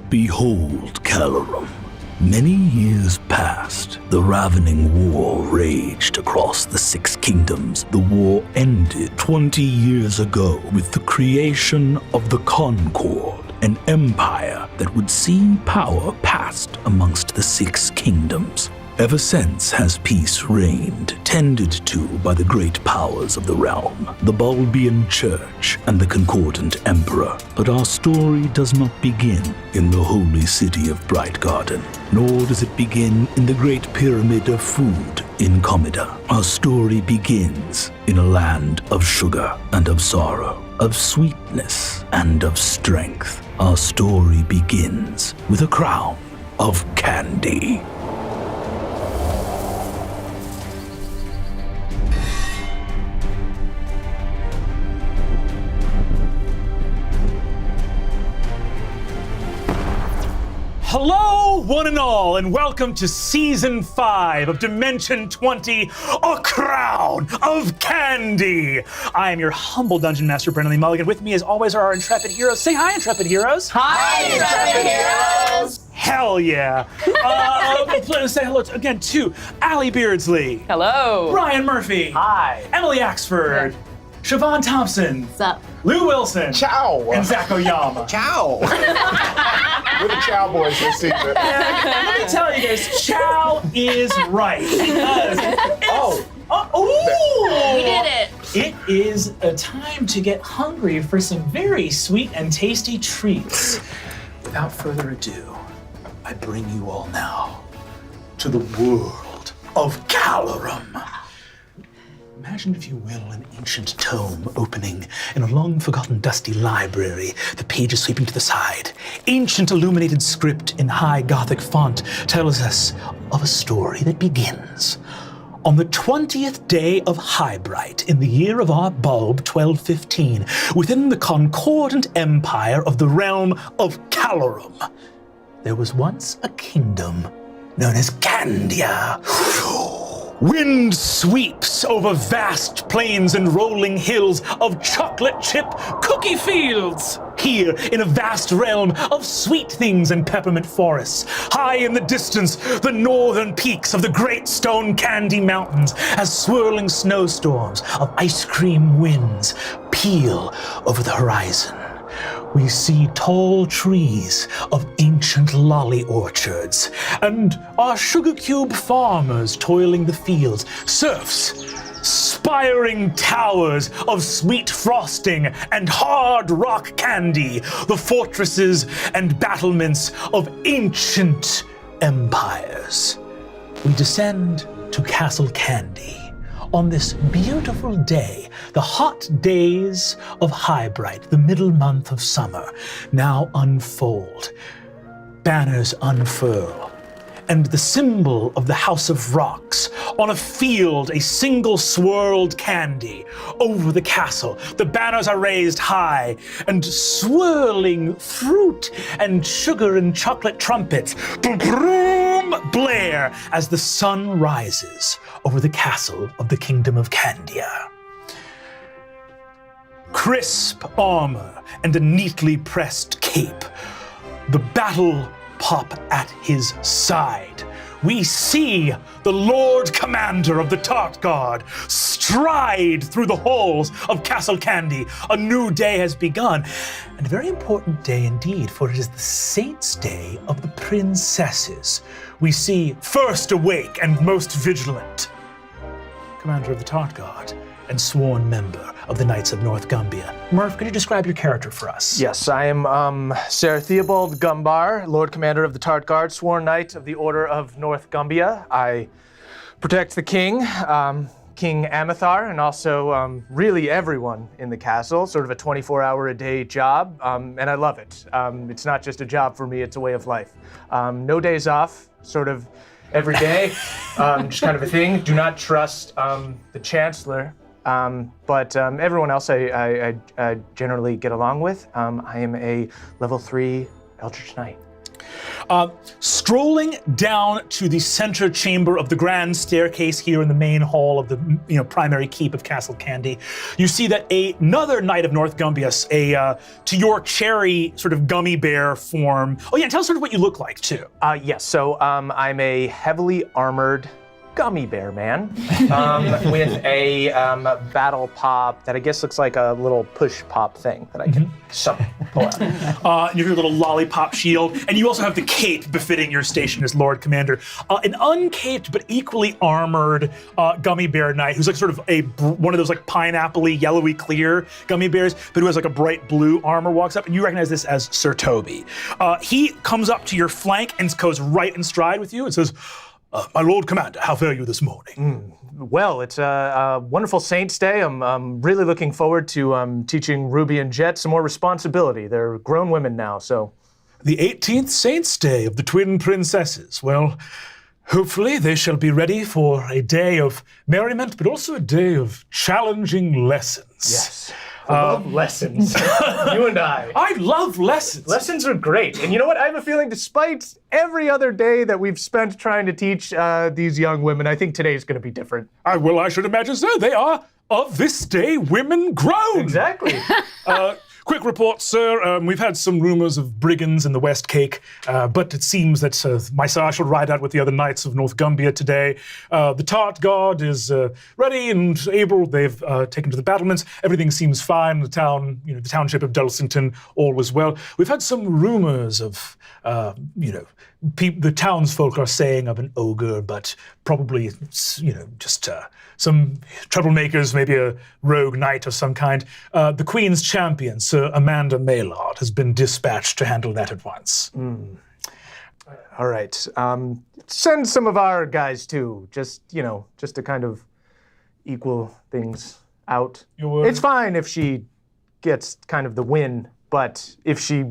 Behold, CALROY. Many years passed. The ravening war raged across the 6 kingdoms. The war ended 20 years ago with the creation of the Concord, an empire that would see power passed amongst the 6 kingdoms. Ever since has peace reigned, tended to by the great powers of the realm, the Bulbian Church and the Concordant Emperor. But our story does not begin in the holy city of Bright Garden, nor does it begin in the great pyramid of food in Comida. Our story begins in a land of sugar and of sorrow, of sweetness and of strength. Our story begins with a crown of candy. Hello, one and all, and welcome to Season 5 of Dimension 20, A Crown of Candy. I am your humble Dungeon Master, Brennan Mulligan. With me, as always, are our intrepid heroes. Say hi, intrepid heroes. Hi, intrepid heroes. Hell yeah. Let's say hello again to Allie Beardsley. Hello. Ryan Murphy. Hi. Emily Axford. Yeah. Siobhan Thompson. What's up? Lou Wilson. Ciao. And Zach Oyama. Ciao. We're the Chow Boys this season. Let me tell you guys, Chow is right. Because We did it. It is a time to get hungry for some very sweet and tasty treats. Without further ado, I bring you all now to the world of CALROY. Imagine, if you will, an ancient tome opening in a long-forgotten dusty library, the pages sweeping to the side. Ancient illuminated script in high Gothic font tells us of a story that begins on the 20th day of Highbright in the year of our bulb 1215, within the concordant empire of the realm of CALROY. There was once a kingdom known as Candia. Wind sweeps over vast plains and rolling hills of chocolate chip cookie fields. Here, in a vast realm of sweet things and peppermint forests, high in the distance, the northern peaks of the great stone candy mountains, as swirling snowstorms of ice cream winds peel over the horizon. We see tall trees of ancient lolly orchards, and our sugar cube farmers toiling the fields, serfs, spiring towers of sweet frosting and hard rock candy, the fortresses and battlements of ancient empires. We descend to Castle Candy. On this beautiful day, the hot days of Highbright, the middle month of summer, now unfold. Banners unfurl, and the symbol of the House of Rocks, on a field, a single swirled candy. Over the castle, the banners are raised high, and swirling fruit and sugar and chocolate trumpets blare as the sun rises over the castle of the Kingdom of Candia. Crisp armor and a neatly pressed cape, the battle pop at his side. We see the Lord Commander of the TARTGUARD stride through the halls of Castle Candy. A new day has begun, and a very important day indeed, for it is the Saint's Day of the Princesses. We see First Awake and Most Vigilant, Commander of the TARTGUARD and sworn member of the Knights of NORTH-GUMBIA. Murph, could you describe your character for us? Yes, I am Sir THEOBALD GUMBAR, Lord Commander of the TARTGUARD, sworn knight of the Order of NORTH-GUMBIA. I protect the king, King Amathar, and also really everyone in the castle, sort of a 24-hour-a-day job, and I love it. It's not just a job for me, it's a way of life. No days off, sort of every day, just kind of a thing. Do not trust the Chancellor. But everyone else I generally get along with. I am a level 3 Eldritch Knight. Strolling down to the center chamber of the grand staircase here in the main hall of the primary keep of Castle Candy, you see that another knight of North-GUMBIA, to your cherry sort of gummy bear form. Oh yeah, and tell us sort of what you look like too. Yes, so I'm a heavily armored gummy bear man with a battle pop that I guess looks like a little push pop thing that I can pull out. Your little lollipop shield, and you also have the cape befitting your station as Lord Commander. An uncaped but equally armored gummy bear knight who's like sort of one of those like pineapple-y, yellowy clear gummy bears, but who has like a bright blue armor, walks up, and you recognize this as Sir Toby. He comes up to your flank and goes right in stride with you and says, my Lord Commander, how fare you this morning? Well, it's a wonderful Saints Day. I'm really looking forward to teaching Ruby and Jet some more responsibility. They're grown women now, so. The 18th Saints Day of the Twin Princesses. Well, hopefully they shall be ready for a day of merriment, but also a day of challenging lessons. Yes. I love lessons. You and I. I love lessons. Lessons are great. And you know what? I have a feeling despite every other day that we've spent trying to teach these young women, I think today's going to be different. Well, I should imagine so. They are, of this day, women grown. Exactly. Quick report, sir. We've had some rumors of brigands in the West Cake, but it seems that my sire shall ride out with the other knights of North-GUMBIA today. The TARTGUARD is ready and able. They've taken to the battlements. Everything seems fine. The town, the township of Dulcington, all was well. We've had some rumors of, the townsfolk are saying of an ogre, but probably, just some troublemakers, maybe a rogue knight of some kind. The Queen's champion, Sir Amanda Maylard, has been dispatched to handle that at once. All right. Send some of our guys too, just to kind of equal things out. It's fine if she gets kind of the win, but if she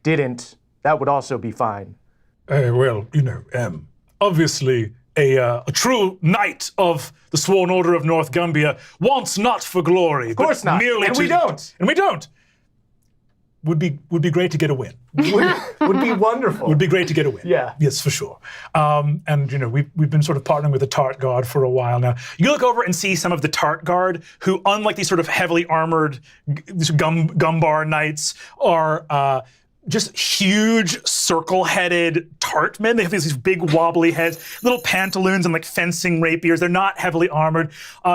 didn't, that would also be fine. Obviously, a true knight of the Sworn Order of North-GUMBIA wants not for glory, of course but not. merely And we don't. And we don't. Would be great to get a win. Would be wonderful. Would be great to get a win. Yeah. Yes, for sure. We've been sort of partnering with the TARTGUARD for a while now. You look over and see some of the TARTGUARD who, unlike these sort of heavily armored GUMBAR knights, are just huge circle-headed tart men. They have these big wobbly heads, little pantaloons and like fencing rapiers. They're not heavily armored.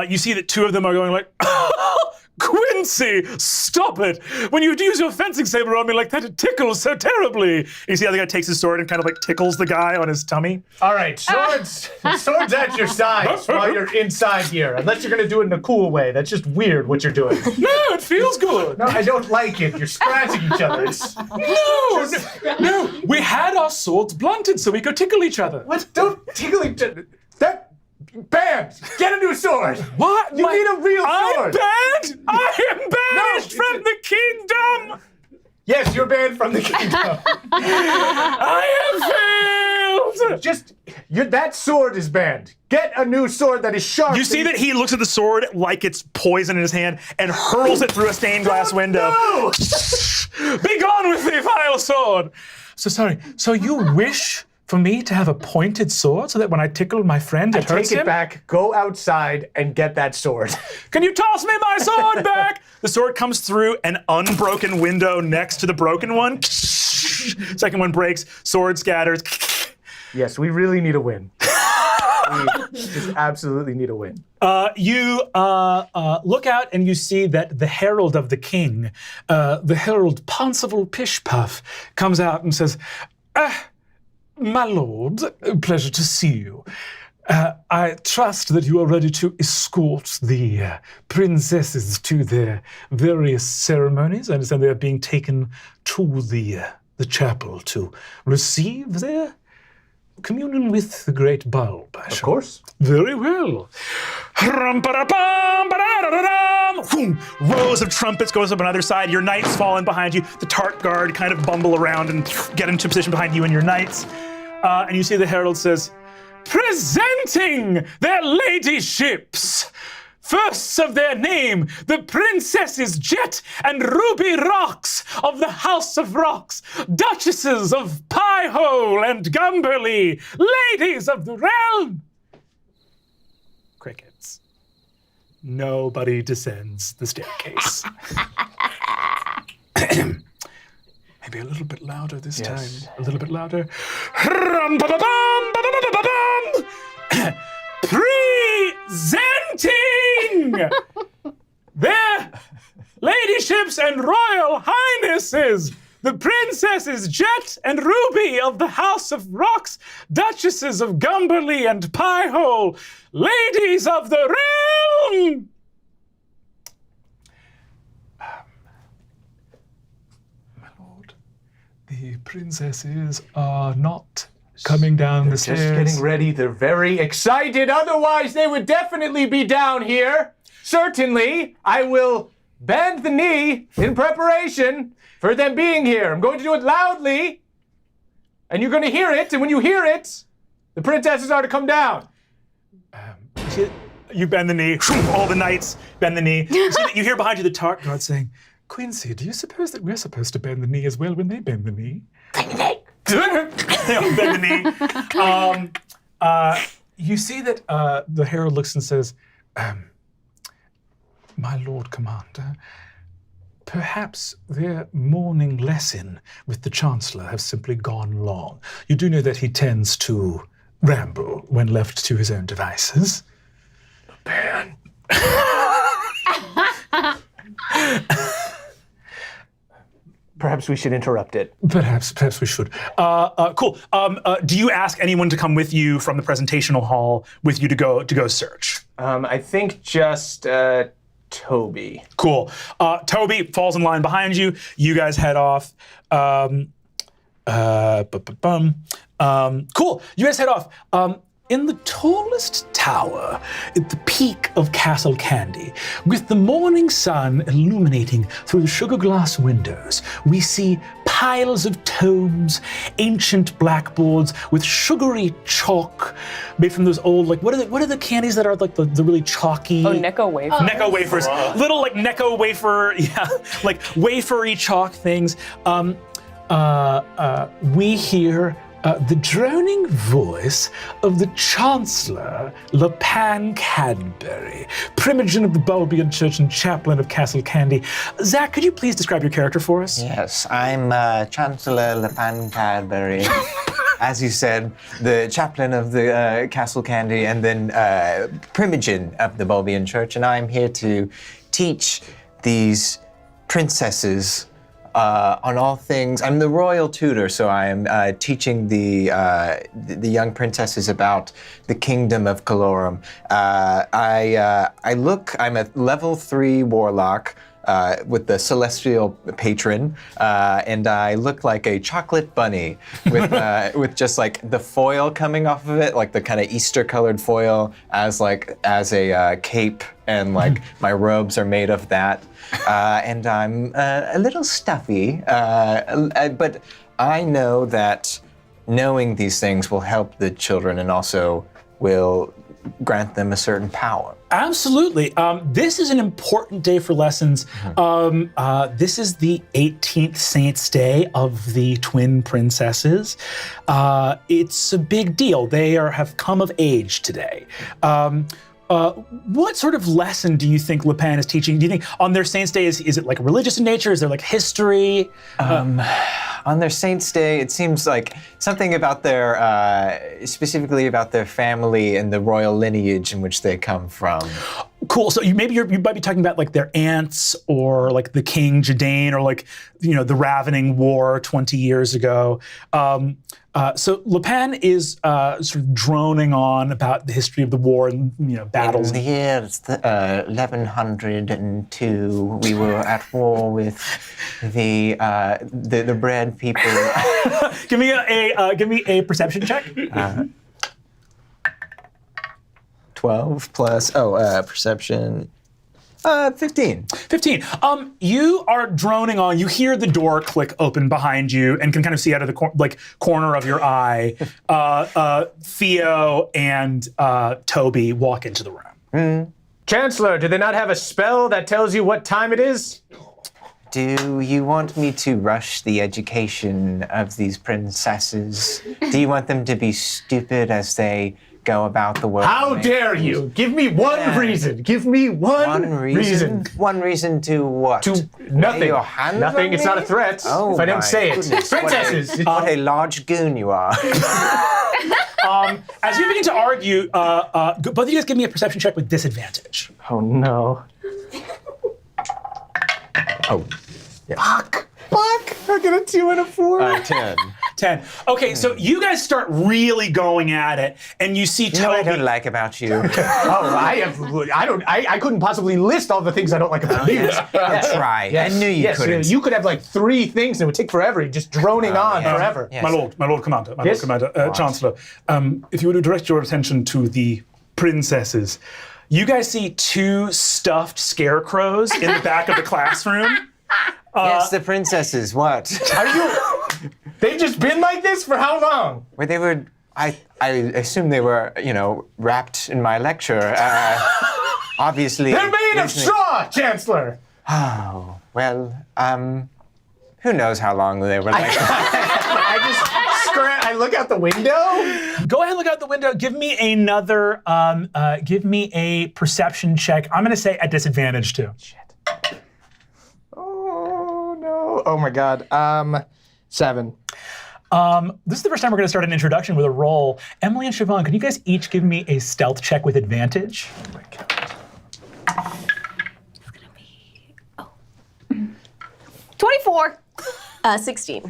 You see that two of them are going like, Quincy, stop it! When you use your fencing saber on me like that, it tickles so terribly. And you see how the guy takes his sword and kind of like tickles the guy on his tummy. All right, swords at your sides while you're inside here. Unless you're gonna do it in a cool way. That's just weird what you're doing. No, it feels good. No, I don't like it. You're scratching each other. No, we had our swords blunted so we could tickle each other. What? Don't tickle each other. Banned! Get a new sword! What? You need a real sword! I'm banned? I am banished from the kingdom! Yes, you're banned from the kingdom. I have failed! That sword is banned. Get a new sword that is sharp. You see that he looks at the sword like it's poison in his hand and hurls it through a stained glass window. No! Be gone with the vile sword! So sorry, so you wish for me to have a pointed sword so that when I tickle my friend, it hurts him? Take it back, go outside, and get that sword. Can you toss me my sword back? The sword comes through an unbroken window next to the broken one. Second one breaks, sword scatters. Yes, we really need a win. We just absolutely need a win. You look out and you see that the herald of the king, the herald Panseville Pishpuff, comes out and says, my lord, pleasure to see you. I trust that you are ready to escort the princesses to their various ceremonies. I understand they are being taken to the chapel to receive their communion with the great bulb. Of course. Very well. Rows of trumpets goes up on either side. Your knights fall in behind you. The TARTGUARD kind of bumble around and get into position behind you and your knights. And you see the herald says, presenting their ladyships. Firsts of their name, the Princesses Jet and Ruby Rocks of the House of Rocks, Duchesses of PIEHOLE and GUMBERLY, ladies of the realm. Crickets. Nobody descends the staircase. Maybe a little bit louder this time. A little bit louder. Presenting their ladyships and royal highnesses, the princesses Jet and Ruby of the House of Rocks, duchesses of Gumberly and PIEHOLE, ladies of the realm. My lord, the princesses are not coming down the stairs. Just getting ready. They're very excited. Otherwise, they would definitely be down here. Certainly, I will bend the knee in preparation for them being here. I'm going to do it loudly, and you're going to hear it. And when you hear it, the princesses are to come down. You bend the knee. All the knights bend the knee. You hear behind you the Tart guard saying, "Quincy, do you suppose that we're supposed to bend the knee as well when they bend the knee?" They all bend the knee. You see that the herald looks and says, "My lord commander, perhaps their morning lesson with the Chancellor has simply gone long. You do know that he tends to ramble when left to his own devices." Man. Perhaps we should interrupt it. Perhaps we should. Cool. Do you ask anyone to come with you from the presentational hall with you to go search? I think just Toby. Cool. Toby falls in line behind you. You guys head off. Cool. You guys head off. In the tallest tower at the peak of Castle Candy, with the morning sun illuminating through the sugar glass windows, we see piles of tomes, ancient blackboards with sugary chalk made from those old, like, what are the candies that are like the really chalky? Oh, Necco wafers. Necco wafers. Little like Necco wafer, yeah, like wafery chalk things. We hear the droning voice of the Chancellor LAPIN CADBURY, Primogen of the Bulbian Church and Chaplain of Castle Candy. Zach, could you please describe your character for us? Yes, I'm Chancellor LAPIN CADBURY. As you said, the Chaplain of the Castle Candy, and then Primogen of the Bulbian Church, and I'm here to teach these princesses on all things. I'm the royal tutor, so I am teaching the young princesses about the kingdom of Calorum. I'm a level 3 warlock with the celestial patron, and I look like a chocolate bunny with just like the foil coming off of it, like the kind of Easter-colored foil as a cape, and like my robes are made of that. And I'm a little stuffy, but I know that knowing these things will help the children and also will grant them a certain power. Absolutely. This is an important day for lessons. This is the 18th Saint's Day of the twin princesses. It's a big deal. They have come of age today. What sort of lesson do you think LAPIN is teaching? Do you think on their Saints' Day, is it like religious in nature? Is there like history? On their Saints' Day, it seems like something about their, specifically about their family and the royal lineage in which they come from. Cool. So you might be talking about like their aunts, or like the King Jadane, or like, the Ravening War 20 years ago. So LAPIN is sort of droning on about the history of the war and battles. In the year 1102, we were at war with the bread people. Give me a perception check. 12 plus perception. 15. 15. You are droning on. You hear the door click open behind you, and can kind of see out of the corner of your eye, Theo and Toby walk into the room. Chancellor, do they not have a spell that tells you what time it is? Do you want me to rush the education of these princesses? Do you want them to be stupid as they go about the world? How dare you? Give me one reason. Give me one reason. One reason to what? To nothing. Lay your hands Nothing. on It's me? not a threat. Oh, if I don't my say it. goodness. Princesses. What a large goon you are. As you begin to argue, both of you guys give me a perception check with disadvantage. Oh no. Oh. Yeah. Fuck. I get a 2 and a 4. 10. 10. Okay, so you guys start really going at it, and you see You know what I Toby. don't like about you? I couldn't possibly list all the things I don't like about you. I'll try. I knew you couldn't. You could have like 3 things and it would take forever, just droning on forever. Yes. My Lord Commander, Yes? Chancellor, if you were to direct your attention to the princesses, you guys see 2 stuffed scarecrows in the back of the classroom. Yes, the princesses, what? Are you? They've just been like this for how long? Where they were, I assume they were, wrapped in my lecture. Obviously. They're made of straw, Chancellor. Oh, well, who knows how long they were like I look out the window. Go ahead and look out the window. Give me another, give me a perception check. I'm gonna say at disadvantage too. Shit. Oh no. Oh my God. 7. This is the first time we're gonna start an introduction with a roll. Emily and Siobhan, can you guys each give me a stealth check with advantage? Oh my God. It's gonna be 24. 16.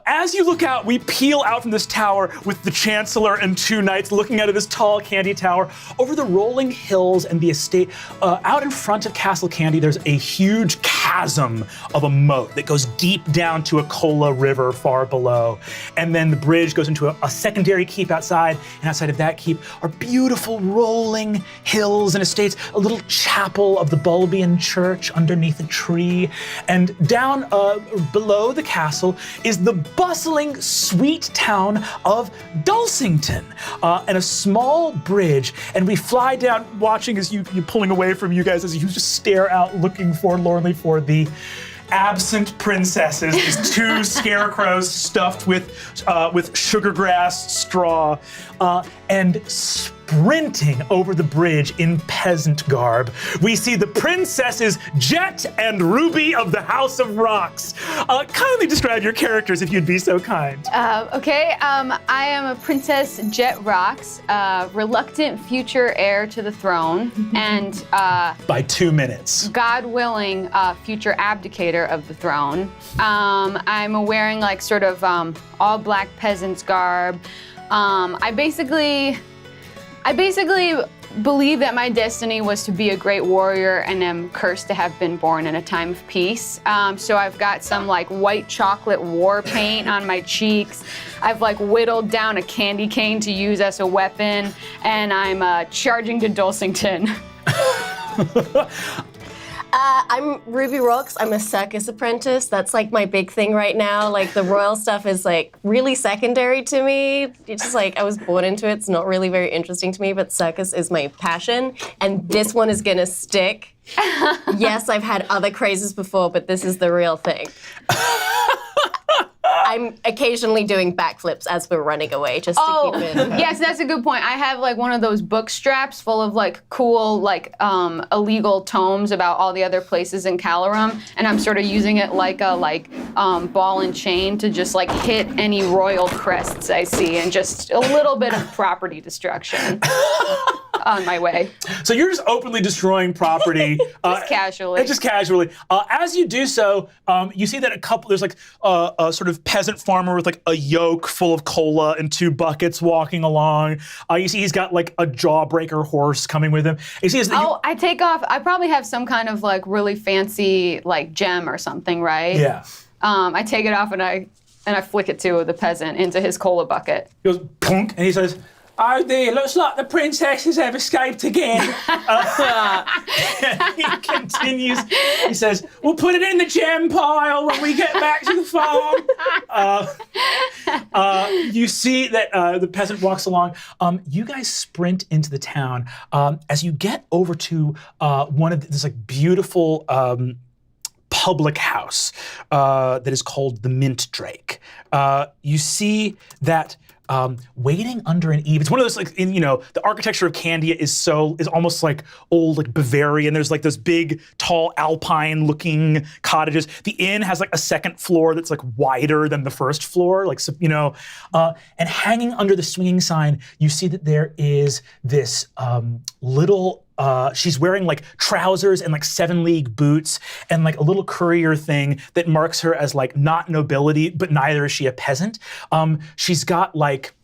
As you look out, we peel out from this tower with the Chancellor and 2 knights looking out of this tall candy tower over the rolling hills and the estate. Out in front of Castle Candy, there's a huge chasm of a moat that goes deep down to a Cola River far below. And then the bridge goes into a secondary keep outside, and outside of that keep are beautiful rolling hills and estates, a little chapel of the Bulbian church underneath a tree. And down below the castle is the bustling, sweet town of Dulcington, and a small bridge. And we fly down, watching as you're pulling away from you guys, as you just stare out, looking forlornly for the absent princesses, these 2 scarecrows stuffed with sugargrass straw, and sprinting over the bridge in peasant garb. We see the princesses Jet and Ruby of the House of Rocks. Kindly describe your characters if you'd be so kind. Okay, I am a Princess Jet Rocks, reluctant future heir to the throne, and By 2 minutes. God willing, future abdicator of the throne. I'm wearing like sort of all black peasant's garb. I basically believe that my destiny was to be a great warrior and am cursed to have been born in a time of peace. So I've got some like white chocolate war paint on my cheeks. I've like whittled down a candy cane to use as a weapon, and I'm charging to Dulcington. I'm Ruby Rocks. I'm a circus apprentice. That's like my big thing right now. Like the royal stuff is like really secondary to me. It's just like I was born into it. It's not really very interesting to me, but circus is my passion. And this one is gonna stick. Yes, I've had other crazes before, but this is the real thing. I'm occasionally doing backflips as we're running away, just to keep it. Yes, that's a good point. I have like one of those book straps full of like cool, like illegal tomes about all the other places in Calorum, and I'm sort of using it like a ball and chain to just like hit any royal crests I see, and just a little bit of property destruction on my way. So you're just openly destroying property. Just casually. Just casually. As you do so, you see that there's like a sort of peasant farmer with like a yoke full of cola and 2 buckets walking along. You see he's got like a jawbreaker horse coming with him. You see I take off, I probably have some kind of like really fancy like gem or something, right? Yeah. I take it off and I flick it to the peasant into his cola bucket. He goes, punk, and he says, "Oh dear, looks like the princesses have escaped again." He continues, he says, "We'll put it in the gem pile when we get back to the farm." You see that the peasant walks along. You guys sprint into the town. As you get over to one of this like beautiful public house that is called the Mint Drake. You see that waiting under an eave. It's one of those like the architecture of Candia is almost like old like Bavarian. There's like those big, tall, alpine-looking cottages. The inn has like a second floor that's like wider than the first floor, and hanging under the swinging sign, you see that there is this little. She's wearing like trousers and like 7-league boots and like a little courier thing that marks her as like not nobility, but neither is she a peasant. She's got like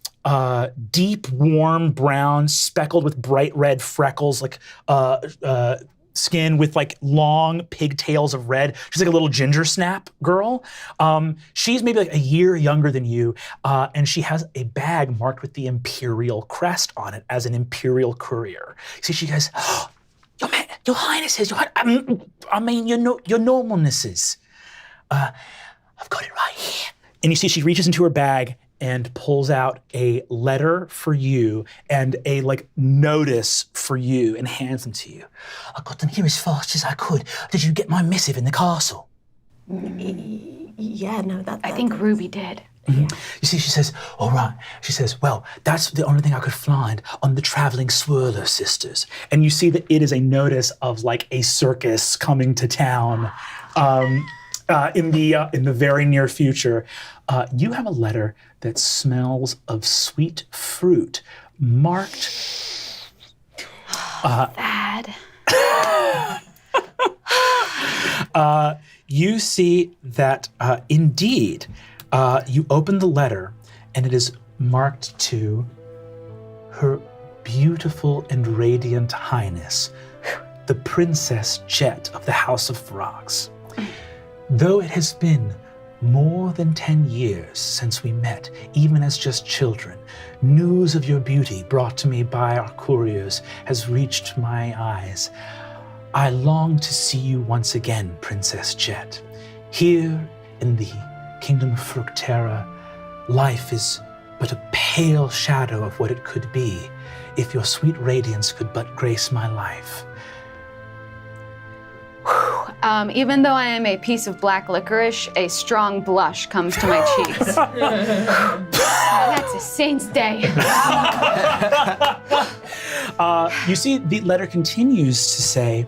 deep, warm brown, speckled with bright red freckles, like skin with like long pigtails of red. She's like a little ginger snap girl. She's maybe like a year younger than you, and she has a bag marked with the imperial crest on it as an imperial courier. See, she goes, oh, your highnesses, your normalnesses. I've got it right here. And you see she reaches into her bag and pulls out a letter for you and a like notice for you and hands them to you. I got them here as fast as I could. Did you get my missive in the castle? Yeah, no, I think Ruby did. Mm-hmm. You see, she says, all right. She says, well, that's the only thing I could find on the traveling Swirler sisters. And you see that it is a notice of like a circus coming to town in the very near future. You have a letter that smells of sweet fruit, marked. Bad. You see that indeed, you open the letter and it is marked to Her Beautiful and Radiant Highness, the Princess Jet of the House of Frogs. Though it has been more than 10 years since we met, even as just children, news of your beauty brought to me by our couriers has reached my eyes. I long to see you once again, Princess Jet. Here in the kingdom of Fructera, life is but a pale shadow of what it could be if your sweet radiance could but grace my life. Even though I am a piece of black licorice, a strong blush comes to my cheeks. That's a saint's day. You see, the letter continues to say,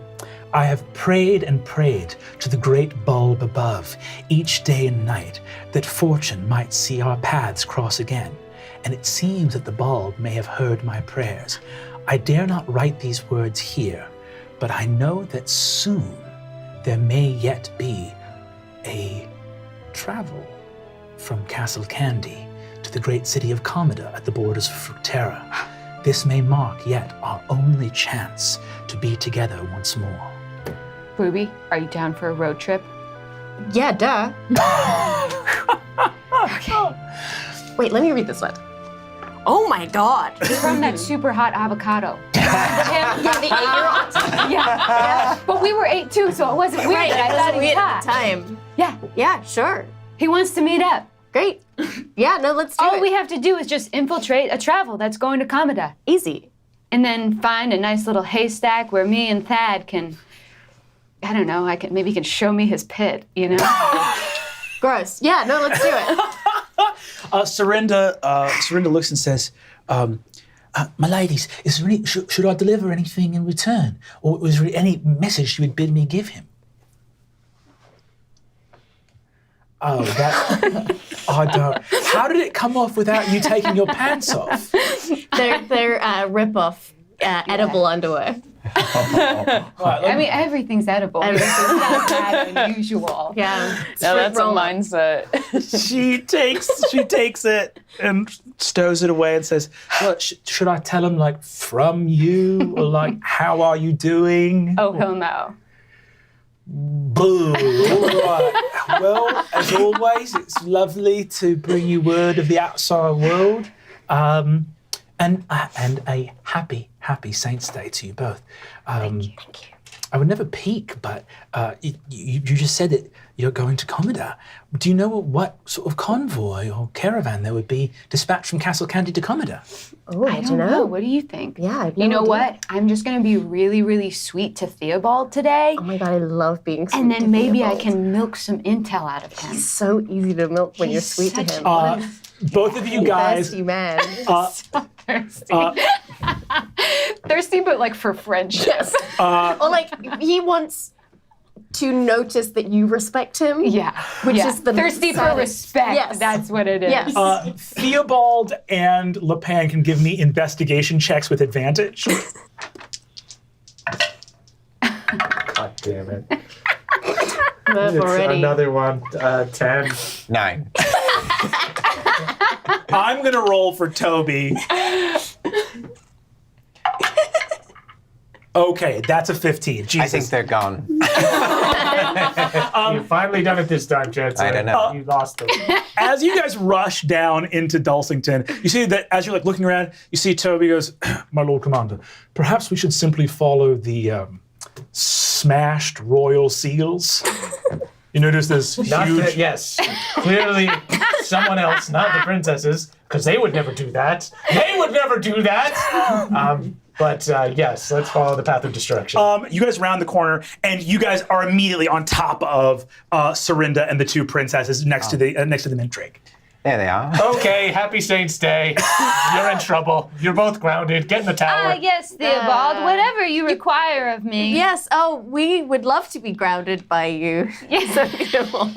I have prayed and prayed to the great bulb above, each day and night, that fortune might see our paths cross again. And it seems that the bulb may have heard my prayers. I dare not write these words here, but I know that soon there may yet be a travel from Castle Candy to the great city of Comida at the borders of Fructera. This may mark yet our only chance to be together once more. Ruby, are you down for a road trip? Yeah, duh. Okay. Wait, let me read this one. Oh my God. It's from that super hot avocado. Yeah, the 8-year-old. Yeah. But we were 8 too, so it wasn't weird. Right, I it thought wasn't he was weird hot. at the time. Yeah. Yeah, sure. He wants to meet up. Great. Yeah, no, let's do it. All we have to do is just infiltrate a travel that's going to Comida. Easy. And then find a nice little haystack where me and Thad can, I don't know, maybe he can show me his pit, you know? Gross. Yeah, no, let's do it. Serinda looks and says, my ladies, is there any, should I deliver anything in return? Or was there any message you would bid me give him? Oh, that, I don't. How did it come off without you taking your pants off? They're rip-off edible underwear. I mean, everything's edible. Everything's not that unusual. Yeah. Now that's a roll-up. mindset. She takes it and stows it away and says, well, should I tell him like from you or like how are you doing? Oh, hell no. Boo. All right. Well, as always, it's lovely to bring you word of the outside world. And a happy Saints' Day to you both. Thank you. I would never peek, but you just said that you're going to Commodore. Do you know what sort of convoy or caravan there would be dispatched from Castle Candy to Commodore? Oh, I don't know. What do you think? Yeah, I've You no know idea. what? I'm just gonna be really, really sweet to Theobald today. Oh my god, I love being sweet And to then maybe I Theobald. can milk some intel out of him. He's so easy to milk when you're He's sweet to such him. Both of you guys. Thirsty man. Thirsty. Thirsty, but like for friendship. Or like, he wants to notice that you respect him. Yeah. Which yeah. is the thirsty for saddest. respect. Yes. That's what it is. Yes. Theobald and LAPIN can give me investigation checks with advantage. God damn it. Murph already. Another one. 10. 9. I'm gonna roll for Toby. Okay, that's a 15. Jesus. I think they're gone. You've finally done it this time, Chancellor. I don't know. You lost them. As you guys rush down into Dulcington, you see that as you're like looking around, you see Toby goes, "My Lord Commander, perhaps we should simply follow the smashed royal seals." You notice this Not huge. that, yes. Clearly, someone else, not the princesses, because they would never do that. They would never do that. But yes, let's follow the path of destruction. You guys round the corner, and you guys are immediately on top of Serinda and the two princesses next to the Mandrake. There they are. Okay, happy Saints Day. You're in trouble. You're both grounded. Get in the tower. Yes, Theobald, whatever you require of me. Yes, oh, we would love to be grounded by you. Yes. So beautiful.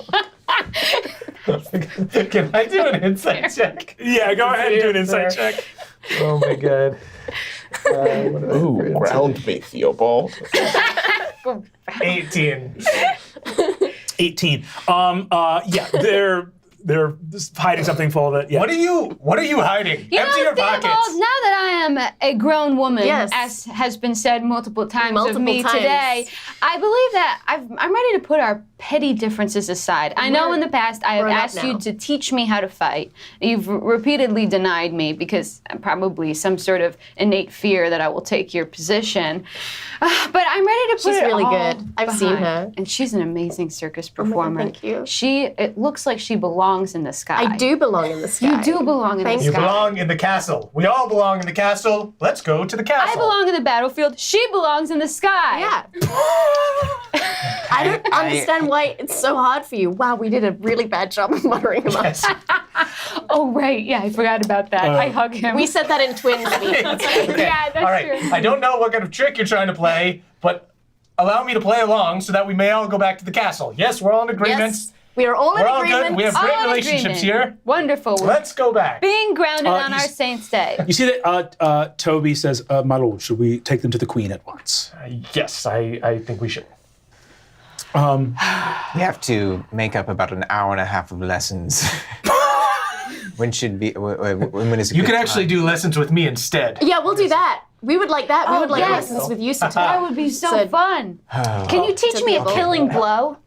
Can I do an insight check? Yeah, go ahead and do an insight Fair. check. Oh my god. Ooh, ground me, Theobald. 18. 18. Yeah, they're just hiding something full of it. Yeah. What are you hiding? You Empty know, your Theobald, pockets. now that I am a grown woman, Yes. as has been said multiple times of me Multiple times. today, I believe that I'm ready to put our petty differences aside. I know in the past I have grown up asked you now. to teach me how to fight. You've repeatedly denied me because probably some sort of innate fear that I will take your position. But I'm ready to put She's it really all good. I've seen behind. her. And she's an amazing circus performer. thank you. It looks like she belongs in the sky. I do belong in the sky. You do belong in Thank the You sky. belong in the castle. We all belong in the castle. Let's go to the castle. I belong in the battlefield. She belongs in the sky. Yeah. I don't understand why it's so hard for you. Wow, we did a really bad job of muttering him up. Oh, right. Yeah, I forgot about that. I hug him. We said that in twin speak. Yeah, that's All right. true. I don't know what kind of trick you're trying to play, but allow me to play along so that we may all go back to the castle. Yes, we're all in agreement. Yes, we are all in We're all agreement. good. We have All great in relationships agreement. here. Wonderful. Let's go back. Being grounded on you our s- Saints' Day. You see that Toby says, "My lord, should we take them to the queen at once?" Yes, I think we should. We have to make up about an hour and a half of lessons. When is it? You could actually do lessons with me instead. Yeah, we'll do that. We would like that. We Oh, would like yes. lessons with you, Satan. That would be so fun. Can you teach me a Typical. killing blow?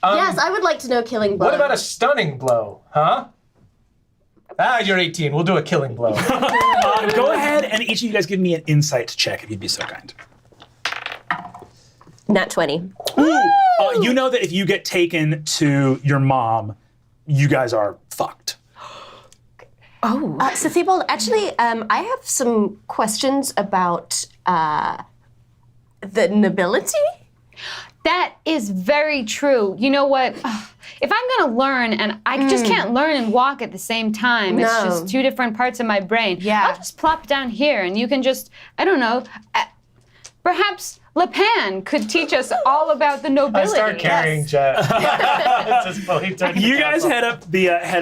Yes, I would like to know killing blow. What about a stunning blow, huh? You're 18. We'll do a killing blow. Go ahead and each of you guys give me an insight check, if you'd be so kind. Nat 20. You know that if you get taken to your mom, you guys are fucked. So Theobald, actually, I have some questions about the nobility. That is very true. You know what? If I'm gonna learn and I just can't learn and walk at the same time, it's No. just two different parts of my brain. Yeah. I'll just plop down here and you can just, I don't know, perhaps LAPIN could teach us all about the I nobility. start carrying Jet. Just fully turning You the guys castle. head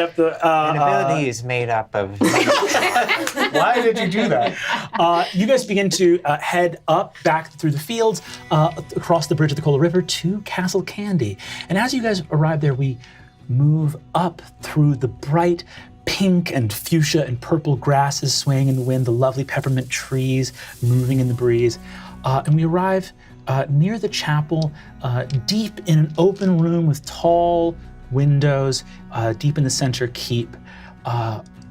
up the. Ability is made up of. Why did you do that? You guys begin to head up back through the fields, across the bridge of the Cola River to Castle Candy. And as you guys arrive there, we move up through the bright pink and fuchsia and purple grasses swaying in the wind, the lovely peppermint trees moving in the breeze. And we arrive near the chapel, deep in an open room with tall windows, deep in the center keep.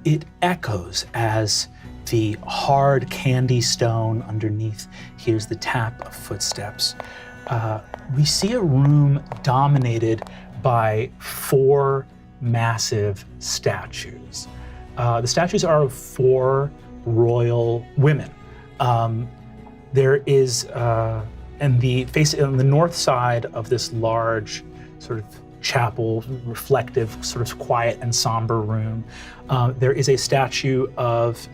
It echoes as the hard candy stone underneath hears the tap of footsteps. we see a room dominated by 4 massive statues. The statues are of 4 royal women. There is, on the north side of this large sort of chapel, reflective, sort of quiet and somber room, there is a statue of,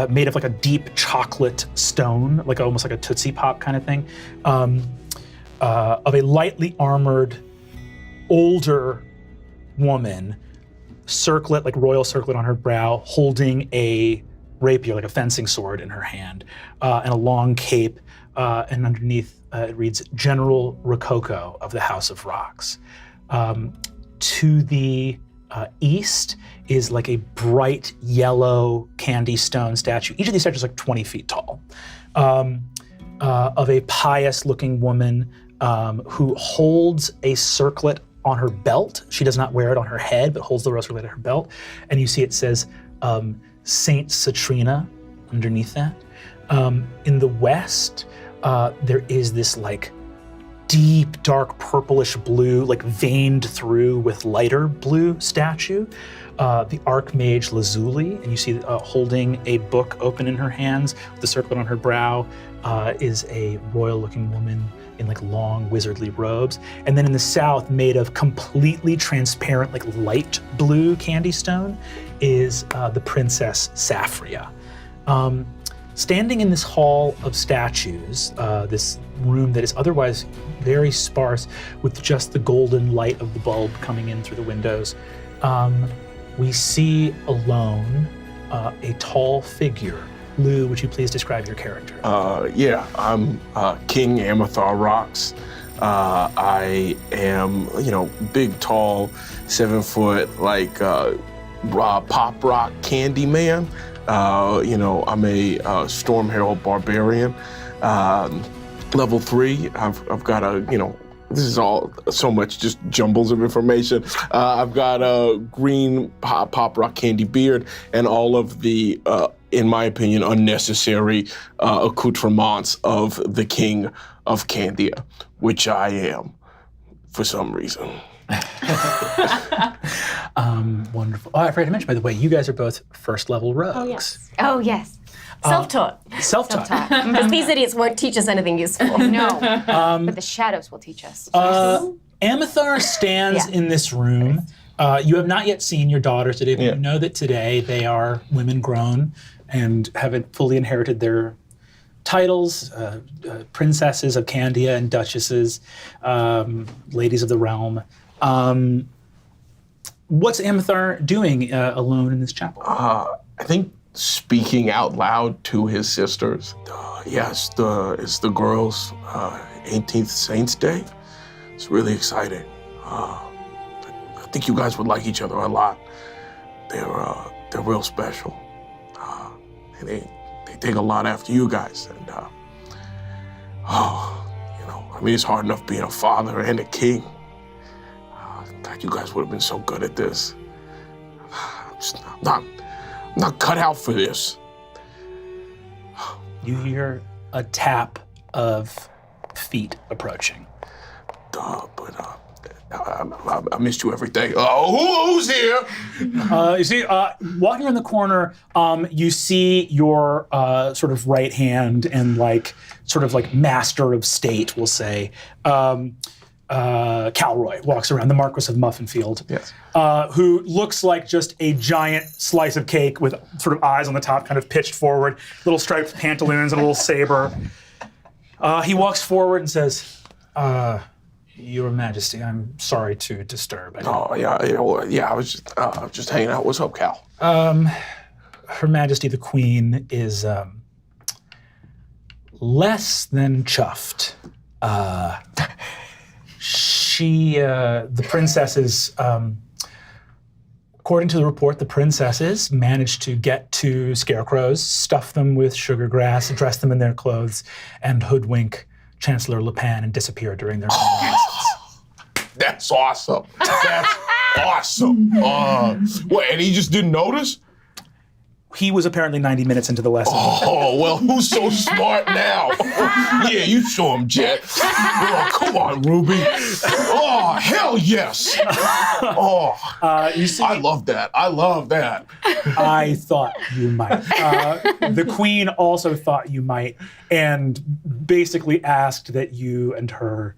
made of like a deep chocolate stone, like almost like a Tootsie Pop kind of thing, of a lightly armored, older woman, circlet, like royal circlet on her brow, holding a rapier, like a fencing sword in her hand, and a long cape, and underneath it reads General Rococo of the House of Rocks. To the east is like a bright yellow candy stone statue. Each of these statues is like 20 feet tall, of a pious looking woman who holds a circlet on her belt. She does not wear it on her head, but holds the royal circlet at her belt. And you see it says Saint Citrina underneath that. In the west, there is this like deep, dark purplish blue, like veined through with lighter blue statue. The Archmage Lazuli, and you see holding a book open in her hands with the circlet on her brow, is a royal-looking woman in like long wizardly robes. And then in the south, made of completely transparent, like light blue candy stone, is the Princess Saphria. Standing in this hall of statues, this room that is otherwise very sparse with just the golden light of the bulb coming in through the windows, we see alone a tall figure. Lou, would you please describe your character? Yeah, I'm King Amathar Rocks. I am, big, tall, 7 foot, like pop rock candy man. I'm a Storm Herald Barbarian. Level 3, I've got a, this is all so much just jumbles of information. I've got a green pop rock candy beard and all of the, in my opinion, unnecessary accoutrements of the King of Candia, which I am for some reason. Wonderful. Oh, I forgot to mention, by the way, you guys are both first level rogues. Oh, yes. Self-taught. Self-taught. Because these idiots won't teach us anything useful. No, but the shadows will teach us. Amathar stands in this room. You have not yet seen your daughters today, but you know that today they are women grown and have fully inherited their titles, princesses of Candia and duchesses, ladies of the realm. What's Amathar doing alone in this chapel? I think speaking out loud to his sisters. It's the girls' 18th Saints Day. It's really exciting. I think you guys would like each other a lot. They're real special. And they take a lot after you guys. And it's hard enough being a father and a king. God, you guys would have been so good at this. I'm not cut out for this. You hear a tap of feet approaching. I missed you every day. Who's here? You see, walking around the corner, you see your sort of right hand and sort of master of state, we'll say. Calroy walks around, the Marquis of MUFFINFIELD, yes. Who looks like just a giant slice of cake with sort of eyes on the top, kind of pitched forward, little striped pantaloons and a little saber. He walks forward and says, Your Majesty, I'm sorry to disturb. I was just hanging out. What's up, Cal? Her Majesty the Queen is less than chuffed. The princesses, according to the report, the princesses managed to get to scarecrows, stuff them with sugar grass, dress them in their clothes, and hoodwink Chancellor LAPIN and disappear during their visits. That's awesome. That's awesome. What, and he just didn't notice? He was apparently 90 minutes into the lesson. Oh, well, who's so smart now? Yeah, you show him, Jet. Oh, come on, Ruby. Oh, hell yes. Oh, You see, I love that. I love that. I thought you might. The queen also thought you might, and basically asked that you and her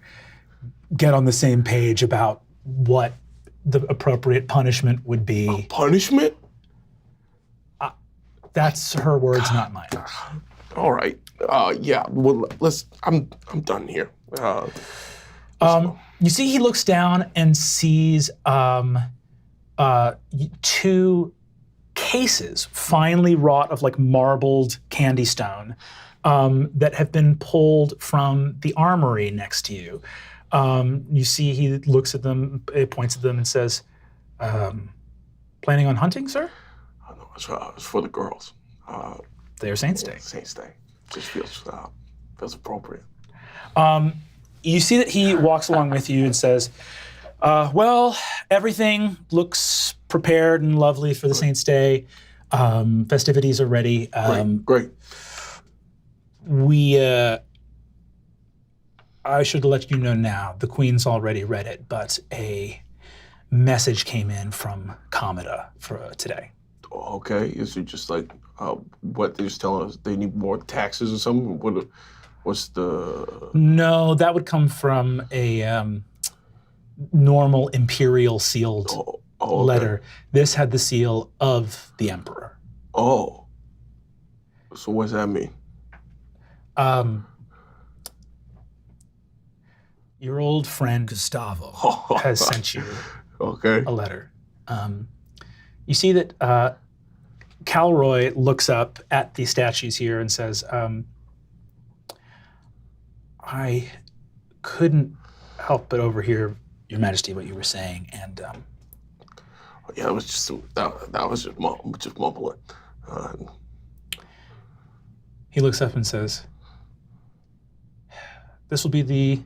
get on the same page about what the appropriate punishment would be. Punishment? That's her words, not mine. All right. Yeah. Well, I'm done here. You see, he looks down and sees 2 cases, finely wrought of like marbled candy stone, that have been pulled from the armory next to you. You see, he looks at them, points at them, and says, "Planning on hunting, sir?" No, it's for the girls. They are Saints' Day. Saints' Day. Just feels appropriate. You see that he walks along with you and says, well, everything looks prepared and lovely for the Saints' Day. Festivities are ready. Great. I should let you know now, the Queen's already read it, but a message came in from Comida for today. Okay, is it just like what they're just telling us they need more taxes or something? What's the... No, that would come from a normal imperial sealed letter. This had the seal of the Emperor. Oh. So what does that mean? Your old friend Gustavo has sent you a letter. You see that CALROY looks up at the statues here and says, I couldn't help but overhear, Your Majesty, what you were saying, and yeah, it was just that was just mumbling. He looks up and says, this will be the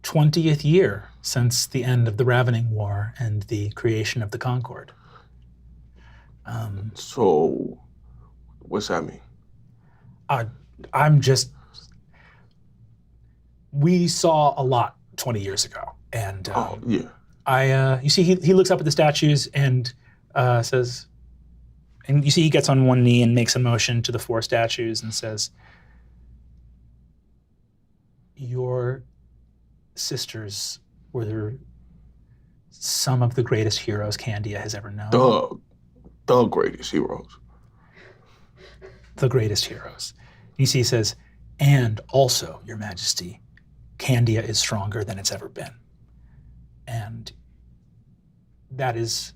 20th year since the end of the Ravening War and the creation of the Concord. So, what's that mean? We saw a lot 20 years ago, and yeah. You see, he looks up at the statues and says, and you see he gets on one knee and makes a motion to the 4 statues and says, your sisters were some of the greatest heroes Candia has ever known. The greatest heroes. The greatest heroes. You see, he says, and also, Your Majesty, Candia is stronger than it's ever been. And that is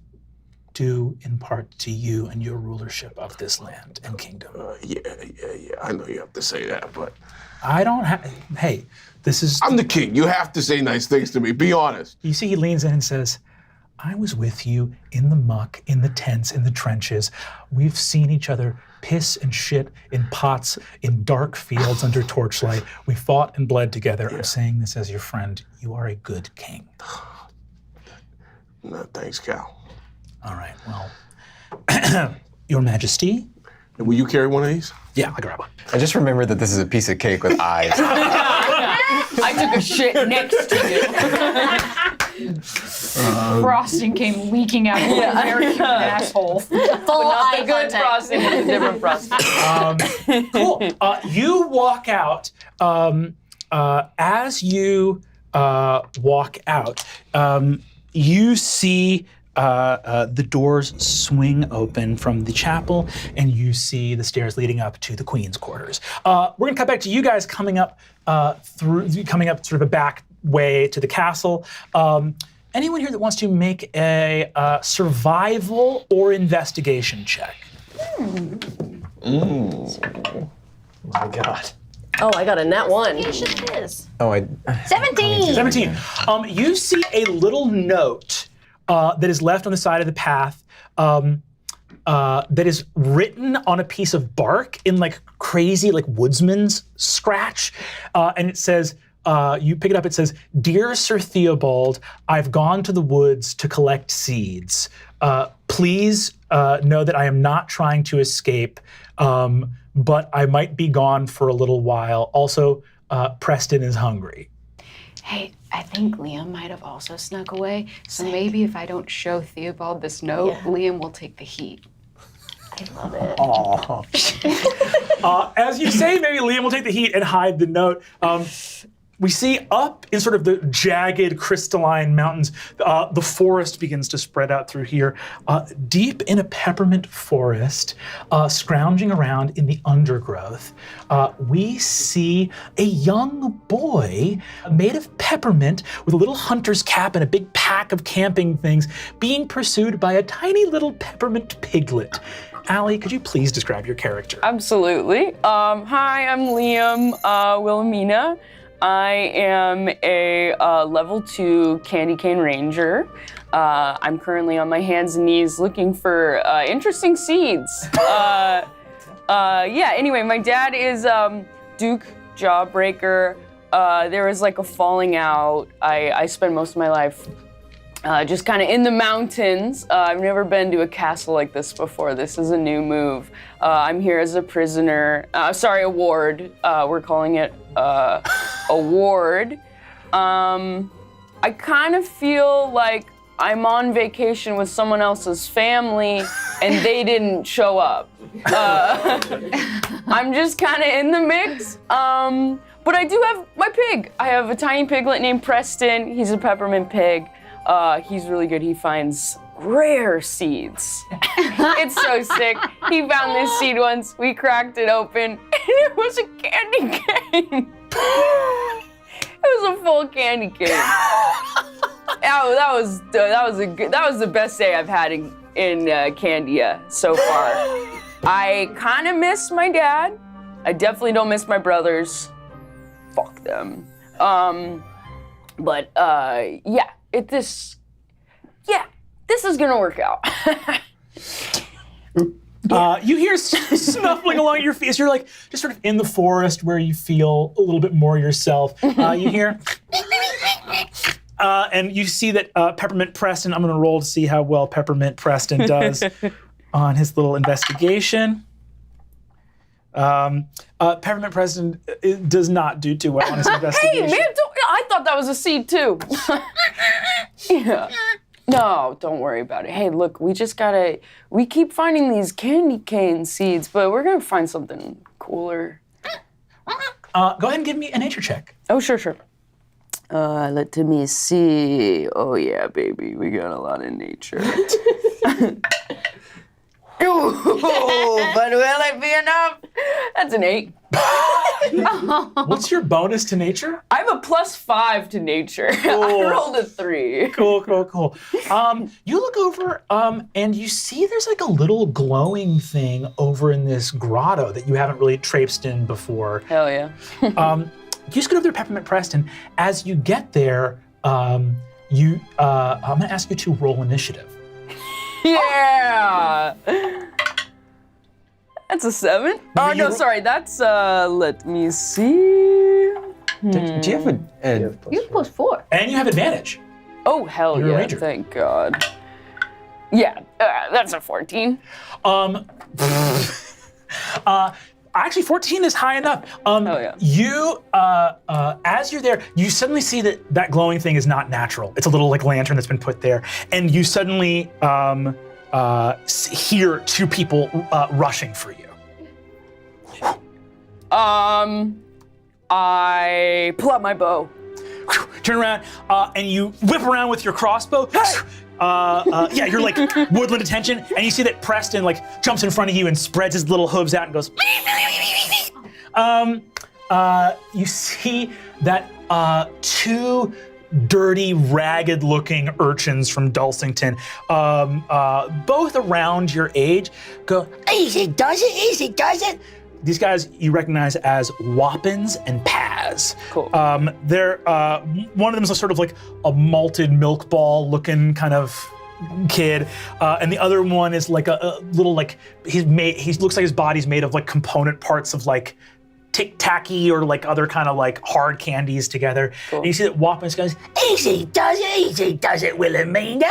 due in part to you and your rulership of this land and kingdom. Yeah. I know you have to say that, but... I don't have... Hey, this is... I'm the king. You have to say nice things to me. Be honest. You see, he leans in and says, I was with you in the muck, in the tents, in the trenches. We've seen each other piss and shit in pots, in dark fields under torchlight. We fought and bled together. Yeah. I'm saying this as your friend. You are a good king. No, thanks, Cal. All right, well, Your Majesty. Will you carry one of these? Yeah, I'll grab one. I just remembered that this is a piece of cake with eyes. I took a shit next to you. Frosting came leaking out of my very human asshole. Full eye The good frosting is a different frosting. Cool. You walk out. As you walk out, you see the doors swing open from the chapel, and you see the stairs leading up to the Queen's quarters. We're gonna cut back to you guys coming up sort of a back way to the castle. Anyone here that wants to make a survival or investigation check? Oh my God. Oh, I got a nat 1. Oh, 17. 17. You see a little note that is left on the side of the path that is written on a piece of bark in like crazy like woodsman's scratch. And it says, you pick it up, it says, Dear Sir Theobald, I've gone to the woods to collect seeds. Please know that I am not trying to escape, but I might be gone for a little while. Also, Preston is hungry. Hey, I think Liam might have also snuck away. So maybe if I don't show Theobald this note, Liam will take the heat. I love it. As you say, maybe Liam will take the heat and hide the note. We see up in sort of the jagged crystalline mountains, the forest begins to spread out through here. Deep in a peppermint forest, scrounging around in the undergrowth, we see a young boy made of peppermint with a little hunter's cap and a big pack of camping things being pursued by a tiny little peppermint piglet. Allie, could you please describe your character? Absolutely. Hi, I'm Liam WILHELMINA. I am a level 2 candy cane ranger. I'm currently on my hands and knees looking for interesting seeds. Anyway, my dad is Duke Jawbreaker. There was like a falling out. I spent most of my life just kind of in the mountains. I've never been to a castle like this before. This is a new move. I'm here as a prisoner. A ward. We're calling it a ward. I kind of feel like I'm on vacation with someone else's family and they didn't show up. I'm just kind of in the mix. But I do have my pig. I have a tiny piglet named Preston. He's a peppermint pig. He's really good. He finds rare seeds. It's so sick. He found this seed once. We cracked it open, and it was a candy cane. It was a full candy cane. That was the best day I've had in Candia so far. I kind of miss my dad. I definitely don't miss my brothers. Fuck them. This is gonna work out. You hear snuffling along your feet as you're like just sort of in the forest where you feel a little bit more yourself. You hear, and you see that Peppermint Preston, I'm gonna roll to see how well Peppermint Preston does on his little investigation. Peppermint Preston does not do too well on his investigation. Hey man, I thought that was a seed too. Yeah. No, don't worry about it. Hey, look, we keep finding these candy cane seeds, but we're gonna find something cooler. Go ahead and give me a nature check. Oh, sure. Let me see. Oh yeah, baby, we got a lot of nature. Oh, but will it be enough? That's an 8. What's your bonus to nature? I have a +5 to nature. Cool. I rolled a 3. Cool. You look over and you see there's like a little glowing thing over in this grotto that you haven't really traipsed in before. Hell yeah. You just get over there, Peppermint Preston. As you get there, I'm gonna ask you to roll initiative. Yeah! That's a 7? Oh, no, sorry, that's, let me see. Do you have a You have +4. And you have advantage. Oh, hell You're a yeah, ranger. thank God. Yeah, that's a 14. Actually, 14 is high enough. Oh, yeah. You, as you're there, you suddenly see that glowing thing is not natural. It's a little like lantern that's been put there. And you suddenly hear 2 people rushing for you. I pull out my bow. Turn around, and you whip around with your crossbow. You're like woodland attention, and you see that Preston like jumps in front of you and spreads his little hooves out and goes. You see that 2 dirty, ragged-looking urchins from Dulcington, both around your age, go, easy does it. These guys you recognize as Whoppins and Paz. Cool. They're one of them is sort of like a malted milk ball looking kind of kid, and the other one is like a little like he looks like his body's made of like component parts of like tic-tacky or like other kind of like hard candies together. Cool. And you see that Whoppins goes, easy does it, Wilhelmina.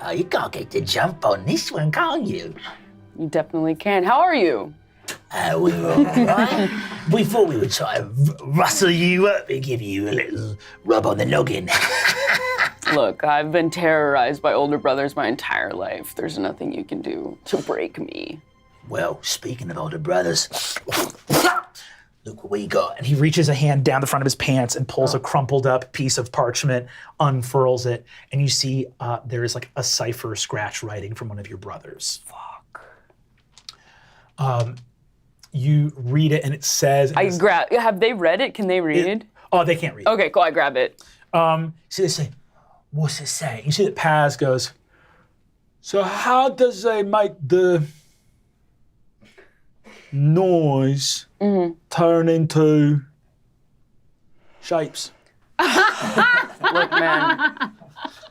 Oh, you can't get the jump on this one, can't you? You definitely can. How are you? We were all right. We thought we would try to rustle you up and give you a little rub on the noggin. Look, I've been terrorized by older brothers my entire life. There's nothing you can do to break me. Well, speaking of older brothers, look what we got. And he reaches a hand down the front of his pants and pulls a crumpled up piece of parchment, unfurls it, and you see there is like a cipher scratch writing from one of your brothers. Fuck. You read it and it says... Have they read it? Can they read? Oh, they can't read. Okay, cool, I grab it. So they say, what's it say? You see that Paz goes, so how does they make the noise turn into shapes? Look, man,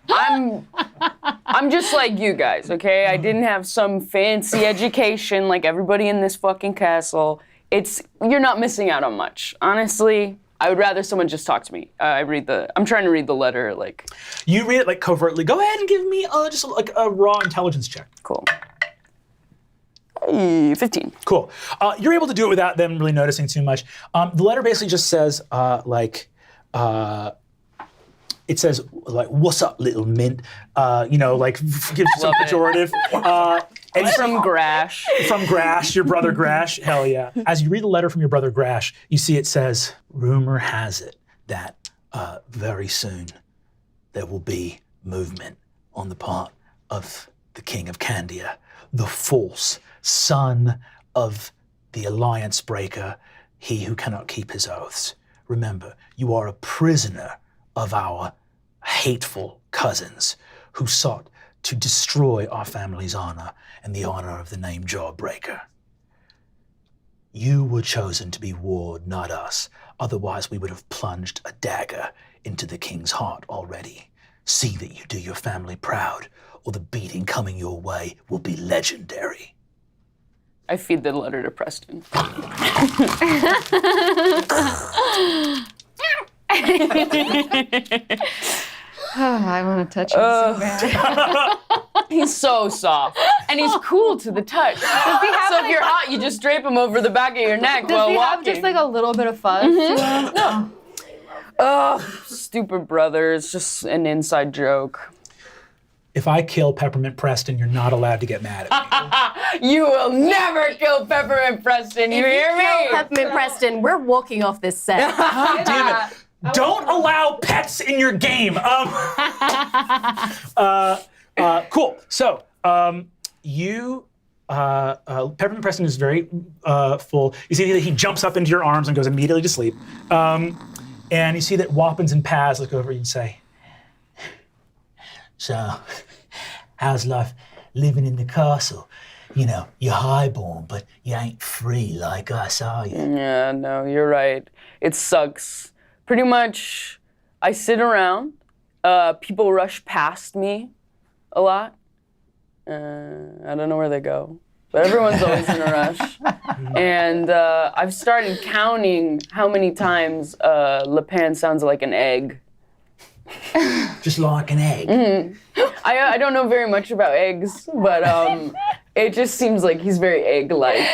I'm just like you guys, okay? I didn't have some fancy education like everybody in this fucking castle. You're not missing out on much. Honestly, I would rather someone just talk to me. I'm trying to read the letter, like. You read it like covertly. Go ahead and give me just like a raw intelligence check. Cool. Hey, 15. Cool. You're able to do it without them really noticing too much. The letter basically just says it says like, "What's up, little mint?" Like gives some pejorative. And from Grash. From Grash, your brother Grash. Hell yeah. As you read the letter from your brother Grash, you see it says, "Rumor has it that very soon there will be movement on the part of the King of Candia, the false son of the Alliance Breaker, he who cannot keep his oaths. Remember, you are a prisoner of our hateful cousins who sought to destroy our family's honor and the honor of the name Jawbreaker. You were chosen to be ward, not us. Otherwise, we would have plunged a dagger into the king's heart already. See that you do your family proud, or the beating coming your way will be legendary." I feed the letter to Preston. I want to touch him so bad. He's so soft. And he's cool to the touch. Does he have, So if you're hot, you just drape him over the back of your neck does while he walking. have just like a little bit of fuzz? No. Oh, stupid brother. It's just an inside joke. If I kill Peppermint Preston, you're not allowed to get mad at me. You will never kill Peppermint Preston. You hear me? Peppermint Preston, we're walking off this set. Damn it. Don't allow pets in your game. Cool. So, Peppermint Preston is very full. You see that he jumps up into your arms and goes immediately to sleep. And you see that Wappins and Paz look over you and say, "So, how's life living in the castle? You know, you're highborn, but you ain't free like us, are you?" Yeah, no, you're right. It sucks. Pretty much, I sit around. People rush past me a lot. I don't know where they go, but everyone's always in a rush. And I've started counting how many times LAPIN sounds like an egg. Just like an egg. I don't know very much about eggs, but it just seems like he's very egg-like.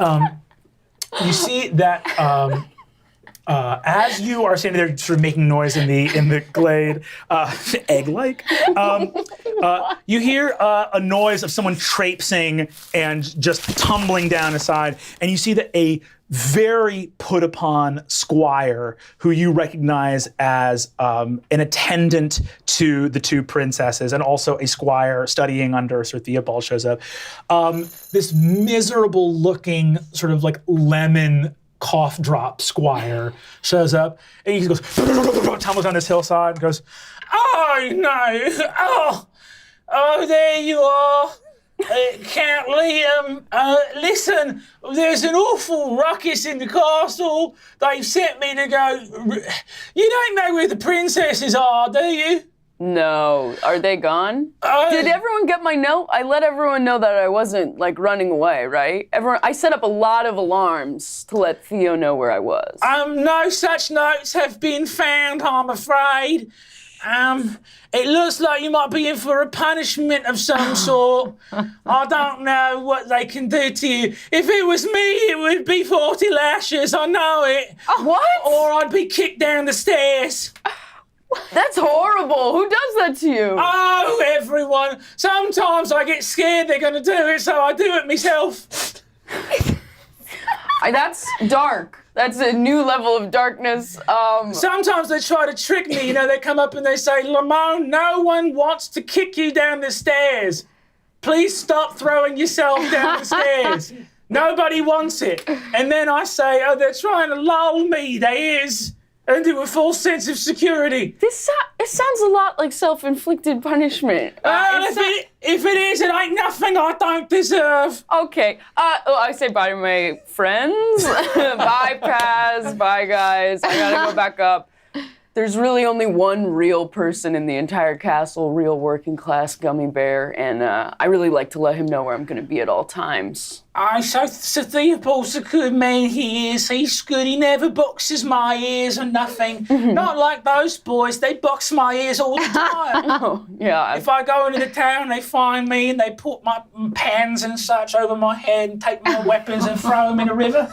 You see that as you are standing there sort of making noise in the glade, egg-like, you hear a noise of someone traipsing and just tumbling down a side, and you see that a very put-upon squire, who you recognize as an attendant to the two princesses, and also a squire studying under Sir Theobald, shows up. This miserable-looking, sort of like lemon cough drop squire shows up, and he goes, tumbles down this hillside, and goes, "Oh no! Oh, there you are, Count Liam. Listen, there's an awful ruckus in the castle. They've sent me to go. You don't know where the princesses are, do you?" No. Are they gone? Did everyone get my note? I let everyone know that I wasn't, like, running away, right? I set up a lot of alarms to let Theo know where I was. No such notes have been found, I'm afraid. It looks like you might be in for a punishment of some sort. I don't know what they can do to you. If it was me, it would be 40 lashes, I know it. What? Or I'd be kicked down the stairs. That's horrible. Who does that to you? Oh, everyone. Sometimes I get scared they're going to do it, so I do it myself. That's dark. That's a new level of darkness. Sometimes they try to trick me. You know, they come up and they say, Limon, no one wants to kick you down the stairs. Please stop throwing yourself down the stairs. Nobody wants it. And then I say, oh, they're trying to lull me. They is. Into a false sense of security. It sounds a lot like self-inflicted punishment. If it is, it ain't nothing I don't deserve. Okay. I say bye to my friends. Bye, Paz. Bye, guys. I gotta go back up. There's really only one real person in the entire castle, real working class gummy bear, and I really like to let him know where I'm gonna be at all times. So Theobald's a good man, he is. He's good. He never boxes my ears or nothing. Not like those boys. They box my ears all the time. Oh, yeah. If I go into the town, they find me and they put my pans and such over my head and take my weapons and throw them in the river.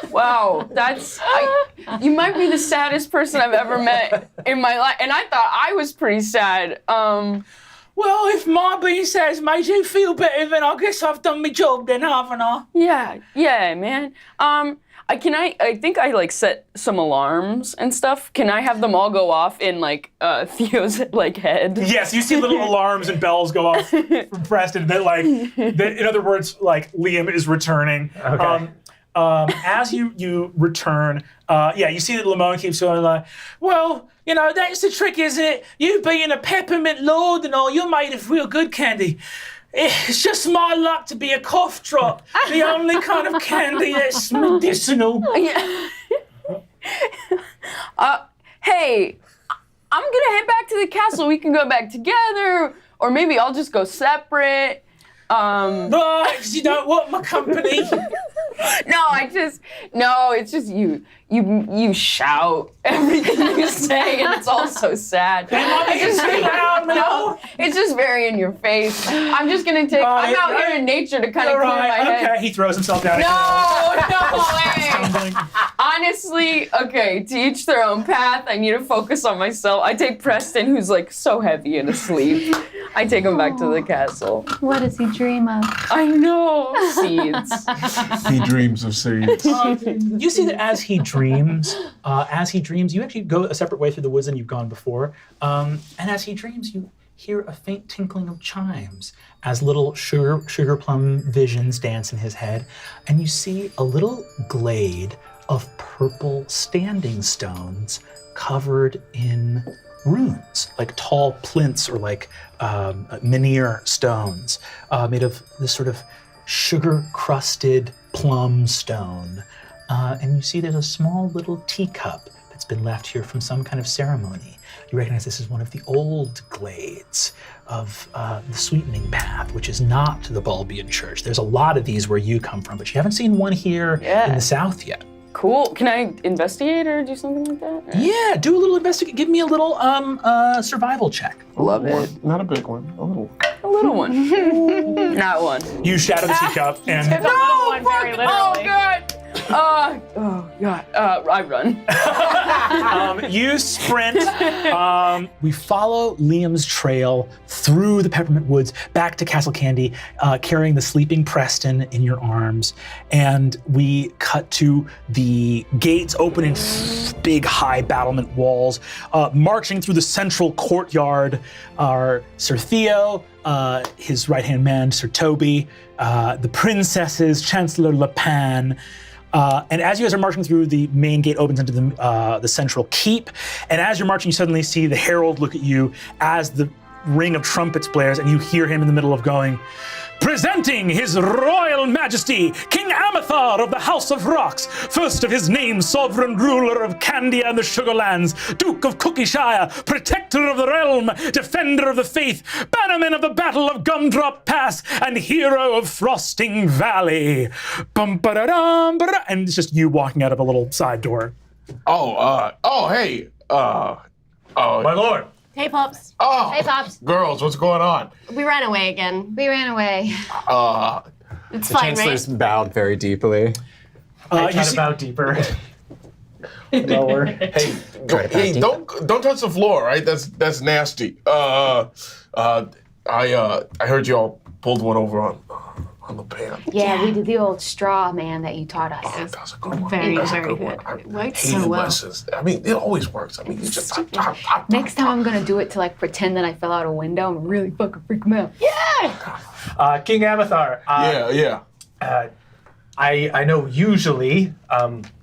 Wow, you might be the saddest person I've ever met in my life, and I thought I was pretty sad. Well, if my being sad has made you feel better, then I guess I've done my job then, haven't I? Yeah, man. I think I like set some alarms and stuff. Can I have them all go off in like Theo's like head? Yes, you see little alarms and bells go off from Preston that in other words, like Liam is returning. Okay. As you return, you see that Limon keeps going like, well, you know, that's the trick, isn't it? You being a peppermint lord and all, you're made of real good candy. It's just my luck to be a cough drop, the only kind of candy that's medicinal. Yeah. Hey, I'm gonna head back to the castle. We can go back together, or maybe I'll just go separate. Right, because you don't want my company. It's just you shout everything you say, and it's all so sad. It's just very in your face. I'm just gonna take. I'm out here in nature to kind of clear my head. Okay, he throws himself down. No way. Honestly, okay, to each their own path. I need to focus on myself. I take Preston, who's like so heavy and asleep. I take him back to the castle. What does he dream of? I know. Seeds. He dreams of seeds. You see that as he dreams, you actually go a separate way through the woods than you've gone before. And as he dreams, you hear a faint tinkling of chimes as little sugar plum visions dance in his head. And you see a little glade of purple standing stones covered in runes, like tall plinths or like menhir stones made of this sort of sugar-crusted plum stone. And you see there's a small little teacup that's been left here from some kind of ceremony. You recognize this is one of the old glades of the Sweetening Path, which is not the Bulbian Church. There's a lot of these where you come from, but you haven't seen one here in the south yet. Cool. Can I investigate or do something like that? Or? Yeah, do a little investigate. Give me a little survival check. Love it. Not a big one, a little. A little one. Not one. You shatter the teacup and Took a little one very literally. Oh God. Oh God. I run. You sprint. We follow Liam's trail through the Peppermint Woods back to Castle Candy, carrying the sleeping Preston in your arms. And we cut to the gates open in big high battlement walls. Marching through the central courtyard are Sir Theo, his right-hand man, Sir Toby, the princesses, Chancellor LAPIN. And as you guys are marching through, the main gate opens into the central keep. And as you're marching, you suddenly see the herald look at you as the ring of trumpets blares, and you hear him in the middle of going, "Presenting His Royal Majesty, King Amathar of the House of Rocks, first of his name, sovereign ruler of Candia and the Sugarlands, Duke of Cookieshire, protector of the realm, defender of the faith, bannerman of the Battle of Gumdrop Pass, and hero of Frosting Valley." Bum-ba-da-dum, ba-da, and it's just you walking out of a little side door. Hey. My lord. Hey, Pops. Oh, Hey, Pops. girls, what's going on? We ran away again. We ran away. It's The fine, Chancellor's right? bowed very deeply. I try to bow deeper. Lower. Hey, don't touch the floor, right? That's nasty. I heard y'all pulled one over on the pan. Yeah, we did the old straw man that you taught us. That's a good one. Very, That's a very good good. one. It worked hated so well. lessons. I mean, it always works. I mean, you just Next time I'm gonna do it to like pretend that I fell out a window and really fucking freak them out. King Amathar. yeah. I know usually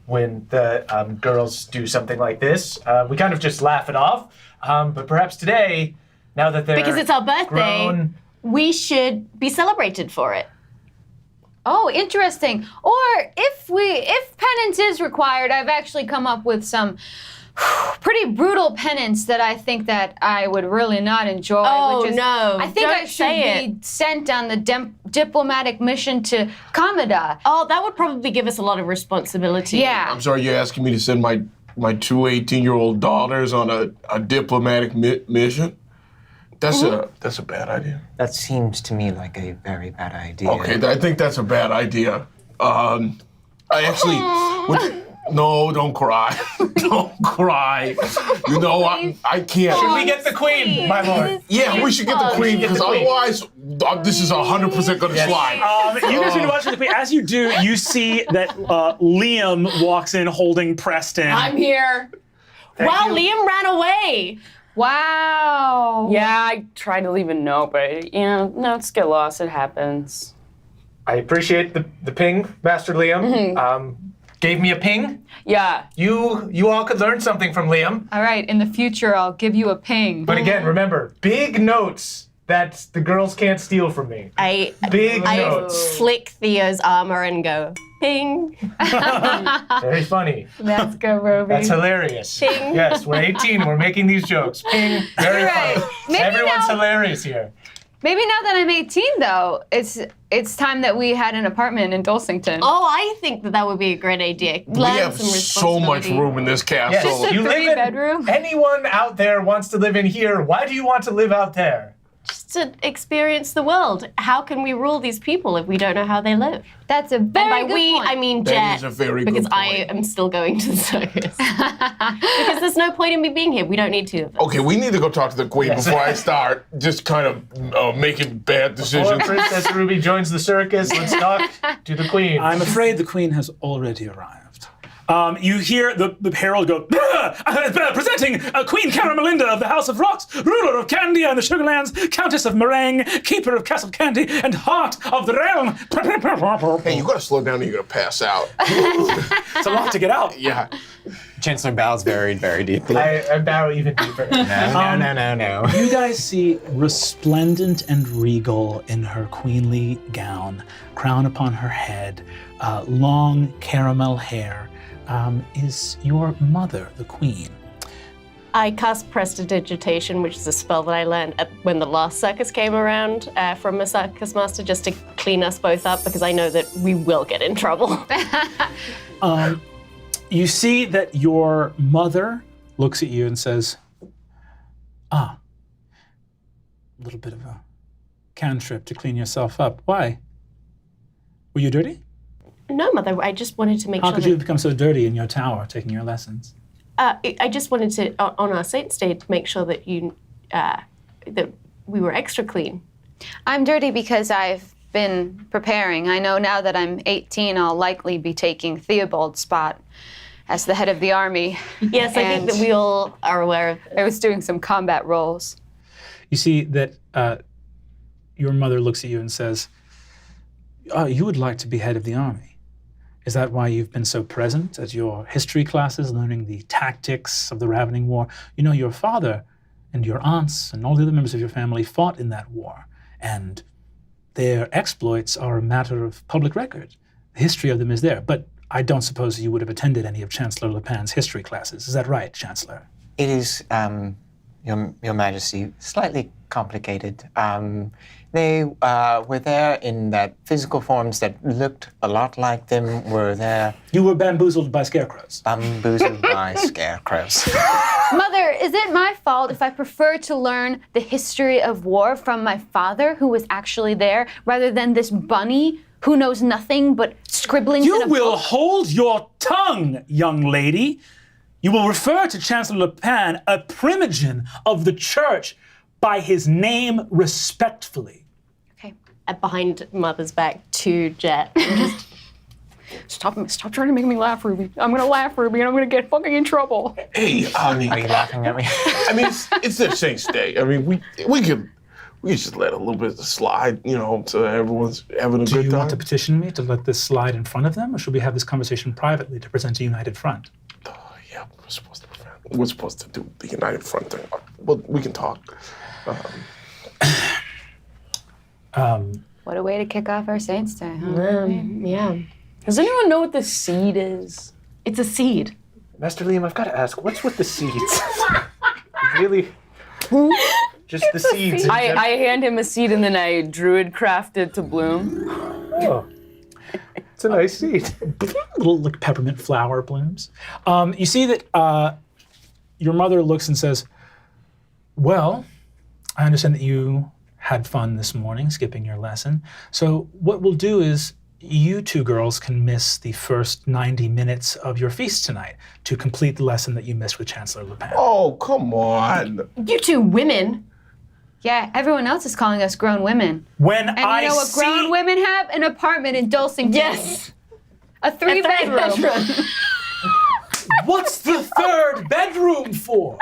when the girls do something like this, we kind of just laugh it off. But perhaps today, now that they're Because it's our birthday, grown, we should be celebrated for it. Oh, interesting. Or if penance is required, I've actually come up with some pretty brutal penance that I think that I would really not enjoy. Oh, which is, no. I think Don't I should say be sent on the diplomatic mission to Kamada. Oh, that would probably give us a lot of responsibility. Yeah. I'm sorry, you're asking me to send my two 18-year-old daughters on a diplomatic mission? That's a bad idea. That seems to me like a very bad idea. Okay, I think that's a bad idea. I actually no, don't cry. Don't cry. You know, I can't. should we get the queen, my lord? Yeah, we should get the queen because otherwise this is 100% going to slide. You guys need to watch the queen. As you do, you see that Liam walks in holding Preston. I'm here. Wow, Liam ran away. Wow. Yeah, I tried to leave a note, but notes get lost. It happens. I appreciate the ping, Master Liam. Gave me a ping. Yeah. You all could learn something from Liam. All right, in the future, I'll give you a ping. But again, remember, big notes that the girls can't steal from me. Big I notes. flick Theo's armor and go, ping. Very funny. That's good, Ruby. That's hilarious. Ping. Yes, we're 18. We're making these jokes. Ping. Very Right. funny. Maybe Everyone's now- hilarious here. Maybe now that I'm 18, though, it's time that we had an apartment in Dulcington. Oh, I think that would be a great idea. We Learn have some so much responsibility. room in this castle. Yes, you live in. Three-bedroom? Anyone out there wants to live in here. Why do you want to live out there? Just to experience the world. How can we rule these people if we don't know how they live? That's a very And by good we, point. I mean That Jet. is a very good because I point. am still going to the circus. Because there's no point in me being here. We don't need two of us. Okay, we need to go talk to the queen before I start just kind of making bad Before decisions. Princess Ruby joins the circus, let's talk to the queen. I'm afraid the queen has already arrived. You hear the herald go, presenting Queen Caramelinda of the House of Rocks, ruler of Candia and the Sugarlands, Countess of Meringue, keeper of Castle Candy, and heart of the realm. Hey, you gotta slow down or you're gonna pass out. It's a lot to get out. Yeah. Chancellor bows very, very deeply. I bow even deeper. No. You guys see resplendent and regal in her queenly gown, crown upon her head, long caramel hair, is your mother, the queen. I cast Prestidigitation, which is a spell that I learned when the last circus came around from a circus master, just to clean us both up, because I know that we will get in trouble. You see that your mother looks at you and says, a little bit of a cantrip to clean yourself up. Why? Were you dirty? No, Mother, I just wanted to make How sure could you have become so dirty in your tower taking your lessons? I just wanted to, on our Saints' Day, to make sure that that we were extra clean. I'm dirty because I've been preparing. I know now that I'm 18, I'll likely be taking Theobald's spot as the head of the army. Yes, I think that we all are aware of this. I was doing some combat roles. You see that your mother looks at you and says, you would like to be head of the army. Is that why you've been so present at your history classes, learning the tactics of the Ravening War? You know, your father and your aunts and all the other members of your family fought in that war, and their exploits are a matter of public record. The history of them is there, but I don't suppose you would have attended any of Chancellor LAPIN's history classes. Is that right, Chancellor? It is, Your Majesty, slightly complicated. They were there in that physical forms that looked a lot like them were there. You were bamboozled by scarecrows. Bamboozled by scarecrows. Mother, is it my fault if I prefer to learn the history of war from my father, who was actually there, rather than this bunny who knows nothing but scribblings in You a will book? hold your tongue, young lady. You will refer to Chancellor LAPIN, a primogen of the church, by his name respectfully. Okay. Behind Mother's back to Jet. Stop trying to make me laugh, Ruby. I'm gonna laugh, Ruby, and I'm gonna get fucking in trouble. Hey, I mean, Are you laughing at me? I mean, it's their Saints' Day. I mean, we could just let a little bit slide, you know, so everyone's having a Do good you time. want to petition me to let this slide in front of them, or should we have this conversation privately to present a united front? Yeah, we're supposed to do the United Front thing. Well, we can talk. What a way to kick off our Saints' Day, huh? Yeah. Does anyone know what the seed is? It's a seed. Master Liam, I've got to ask, what's with the seeds? Really? Just the seeds. I hand him a seed and then I druid craft it to bloom. Oh. It's a nice seed. Little like peppermint flower blooms. You see that your mother looks and says, well, I understand that you had fun this morning skipping your lesson. So what we'll do is you two girls can miss the first 90 minutes of your feast tonight to complete the lesson that you missed with Chancellor LAPIN. Oh, come on. You two women. Yeah, everyone else is calling us grown women. When And I you know what see grown women have? An apartment in Dulcington. Yes. A three-bedroom. what's the third bedroom for?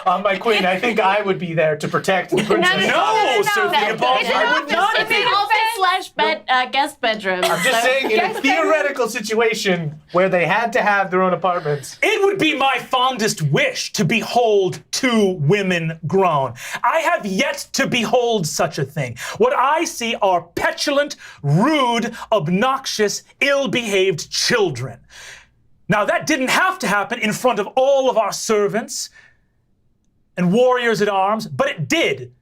My queen, I think I would be there to protect the princess. No, Sir Theobald, I would not It's be. an office / guest bedroom. I'm just saying, in a theoretical situation where they had to have their own apartments. It would be my fondest wish to behold two women grown. I have yet to behold such a thing. What I see are petulant, rude, obnoxious, ill-behaved children. Now, that didn't have to happen in front of all of our servants and warriors at arms, but it did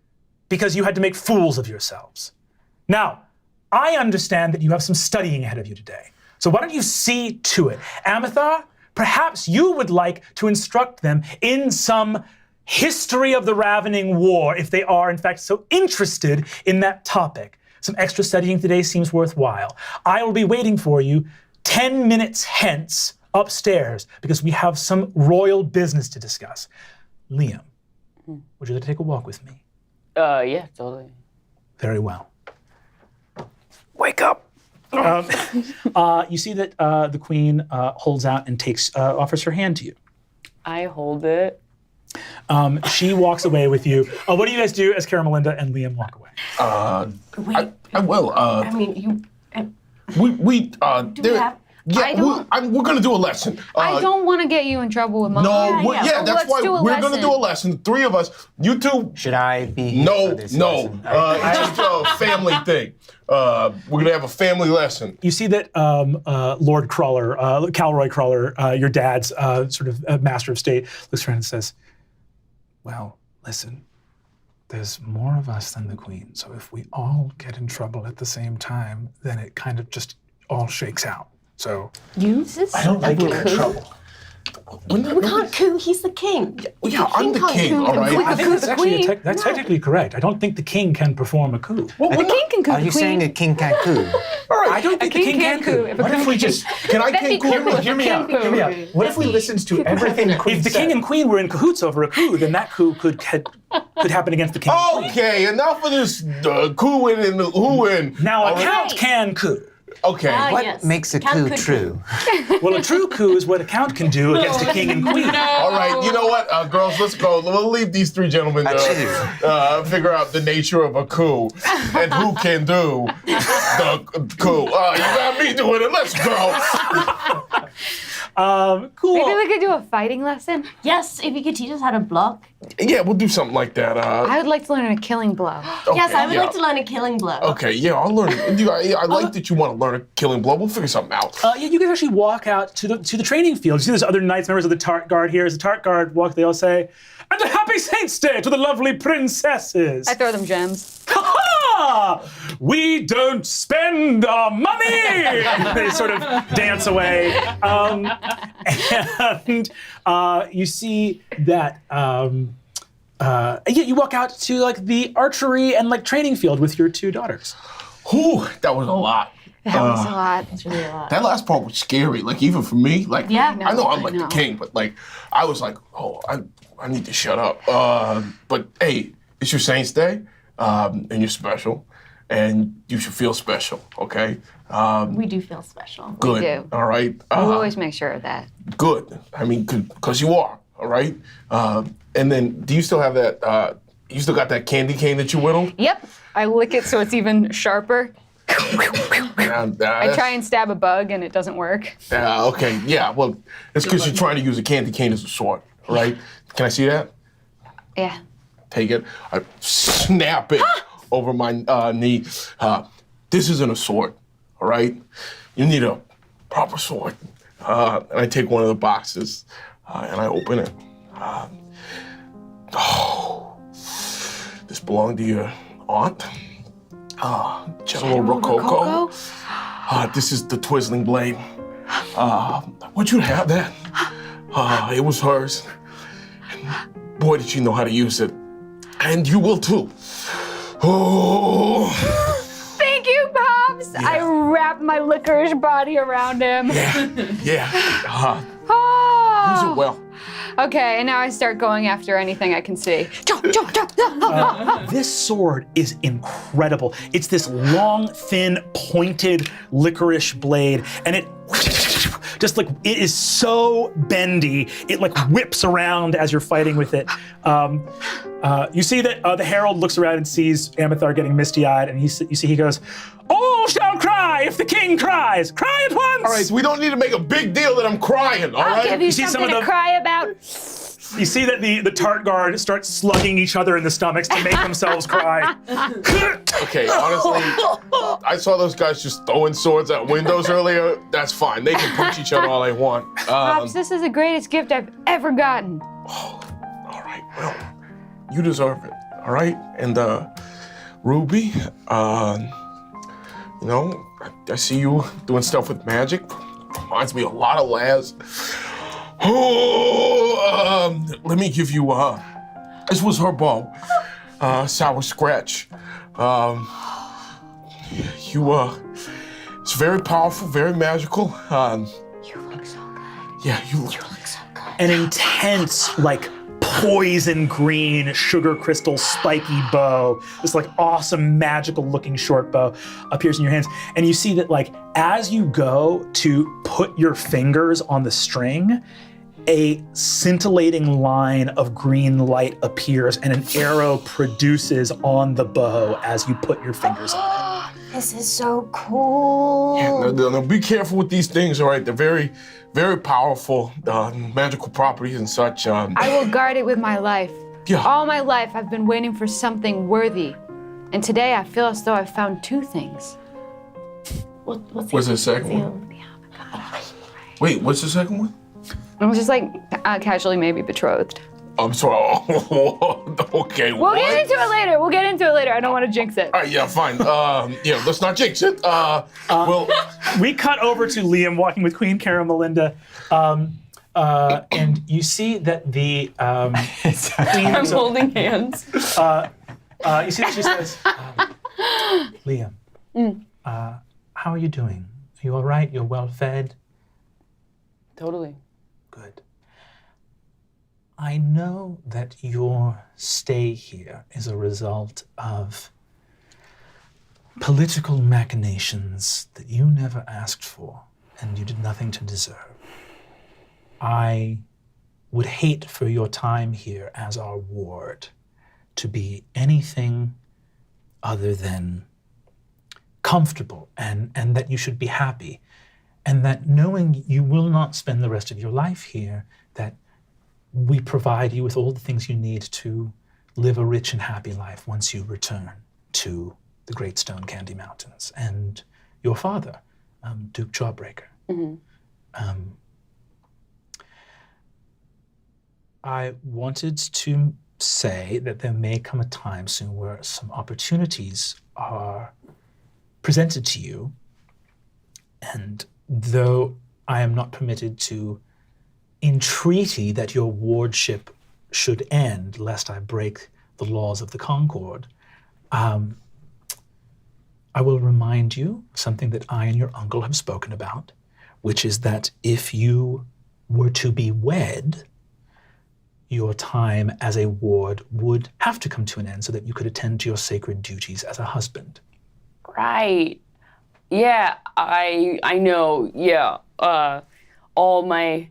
because you had to make fools of yourselves. Now, I understand that you have some studying ahead of you today. So why don't you see to it? Amithar, perhaps you would like to instruct them in some history of the Ravening War, if they are, in fact, so interested in that topic. Some extra studying today seems worthwhile. I will be waiting for you 10 minutes hence upstairs because we have some royal business to discuss. Liam, would you like to take a walk with me? Yeah, totally. Very well. Wake up. You see that the queen holds out and offers her hand to you. I hold it. She walks away with you. What do you guys do as Caramelinda and Liam walk away? I will. I mean, you. We we have- we're gonna do a lesson. I don't want to get you in trouble with Mom. No, yeah. that's why we're gonna do a lesson. Three of us. You two. Should I be here No, for this no. lesson? It's just a family thing. We're gonna have a family lesson. You see that Lord CRULLER, CALROY CRULLER, your dad's sort of master of state, looks around and says, well, listen, there's more of us than the queen, so if we all get in trouble at the same time, then it kind of just all shakes out. So I don't like getting in trouble. We can't coup. He's the king. Yeah, I'm the king. All right. I think that's actually that's technically correct. I don't think the king can perform a coup. The king can coup. Are you saying a king can't coup? I don't think the king can coup. What if we just... Can I That'd be king cool. Hear me out. Hear me out. What if we listened to everything the queen If the said? king and queen were in cahoots over a coup, then that coup could happen against the king and queen. Okay, enough of this cooing and hooing. Now, a All right. count can coup. Okay. What yes. makes a Can coup could true? Well, a true coup is what a count can do against a king and queen. All right, you know what, girls, let's go. We'll leave these three gentlemen figure out the nature of a coup and who can do the coup. You got me doing it. Let's go. Cool. Maybe we could do a fighting lesson. Yes, if you could teach us how to block. Yeah, we'll do something like that. I would like to learn a killing blow. Yes, I would yeah. like to learn a killing blow. Okay, yeah, I'll learn. I like that you want to learn a killing blow. We'll figure something out. Yeah, you guys actually walk out to the training field. You see there's other knights, members of the TARTGUARD here. As the TARTGUARD walk, they all say, "And a happy Saints' Day to the lovely princesses." I throw them gems. Ha-ha! We don't spend our money! They sort of dance away. And you see that you walk out to like the archery and like training field with your 2 daughters. Whew, that was a lot. That was a lot. It's really a lot. That last part was scary, like even for me. Like, Yeah. I know I'm like I know. the king, but like, I was like, oh, I need to shut up. But hey, it's your Saints Day, and you're special, and you should feel special, okay? We do feel special. Good. do. All right. We always make sure of that. Good. I mean, because you are. All right. And then, do you still have that? You still got that candy cane that you whittled? Yep. I lick it so it's even sharper. I try and stab a bug and it doesn't work. Okay. Yeah. Well, it's because you're trying to use a candy cane as a sword. All right. Can I see that? Yeah. Take it. I snap it over my knee. This isn't a sword. All right. You need a proper sword. And I take one of the boxes and I open it. This belonged to your aunt, General Rococo. This is the Twizzling blade. Would you have that? It was hers. And boy, did she know how to use it. And you will too. Oh. Thank you, Pops. Yeah. I wrap my licorice body around him. Yeah. Oh. Use it well. Okay, and now I start going after anything I can see. This sword is incredible. It's this long, thin, pointed licorice blade, and it just like, it is so bendy. It like whips around as you're fighting with it. You see that the herald looks around and sees Amethar getting misty-eyed, and you see he goes, "All shall cry if the king cries. Cry at once." All right, so we don't need to make a big deal that I'm crying, all I'll right? give you see some something of to the- cry about. You see that the TARTGUARD start slugging each other in the stomachs to make themselves cry. Okay, honestly, I saw those guys just throwing swords at windows earlier. That's fine. They can punch each other all they want. Pops, this is the greatest gift I've ever gotten. All right, well, you deserve it, all right? And Ruby, you know, I see you doing stuff with magic. Reminds me a lot of Laz. Oh, let me give you, this was her bow, Sour Scratch. It's very powerful, very magical. You look so good. Yeah, you You look so good. An intense, like, poison green, sugar crystal, spiky bow, this like awesome, magical looking short bow appears in your hands. And you see that like, as you go to put your fingers on the string, a scintillating line of green light appears and an arrow produces on the bow as you put your fingers on it. This is so cool. Yeah, no, be careful with these things, all right? They're very, very powerful, magical properties and such. I will guard it with my life. Yeah. All my life, I've been waiting for something worthy. And today, I feel as though I've found 2 things. What's the second one? Wait, what's the second one? I was just like casually maybe betrothed. I'm sorry. Okay, We'll what? get into it later. We'll get into it later. I don't want to jinx it. All right, yeah, fine. Yeah, let's not jinx it. Well, We cut over to Liam walking with Queen Caramelinda, and you see that the queen. I'm holding hands. You see that she says, "Liam, how are you doing? Are you all right? You're well fed? Totally. Good. I know that your stay here is a result of political machinations that you never asked for and you did nothing to deserve. I would hate for your time here as our ward to be anything other than comfortable and that you should be happy. And that knowing you will not spend the rest of your life here, that we provide you with all the things you need to live a rich and happy life once you return to the Great Stone Candy Mountains. And your father, Duke Jawbreaker. I wanted to say that there may come a time soon where some opportunities are presented to you, and though I am not permitted to entreaty that your wardship should end, lest I break the laws of the Concord, I will remind you something that I and your uncle have spoken about, which is that if you were to be wed, your time as a ward would have to come to an end so that you could attend to your sacred duties as a husband. Right. Yeah, I know. Yeah. All my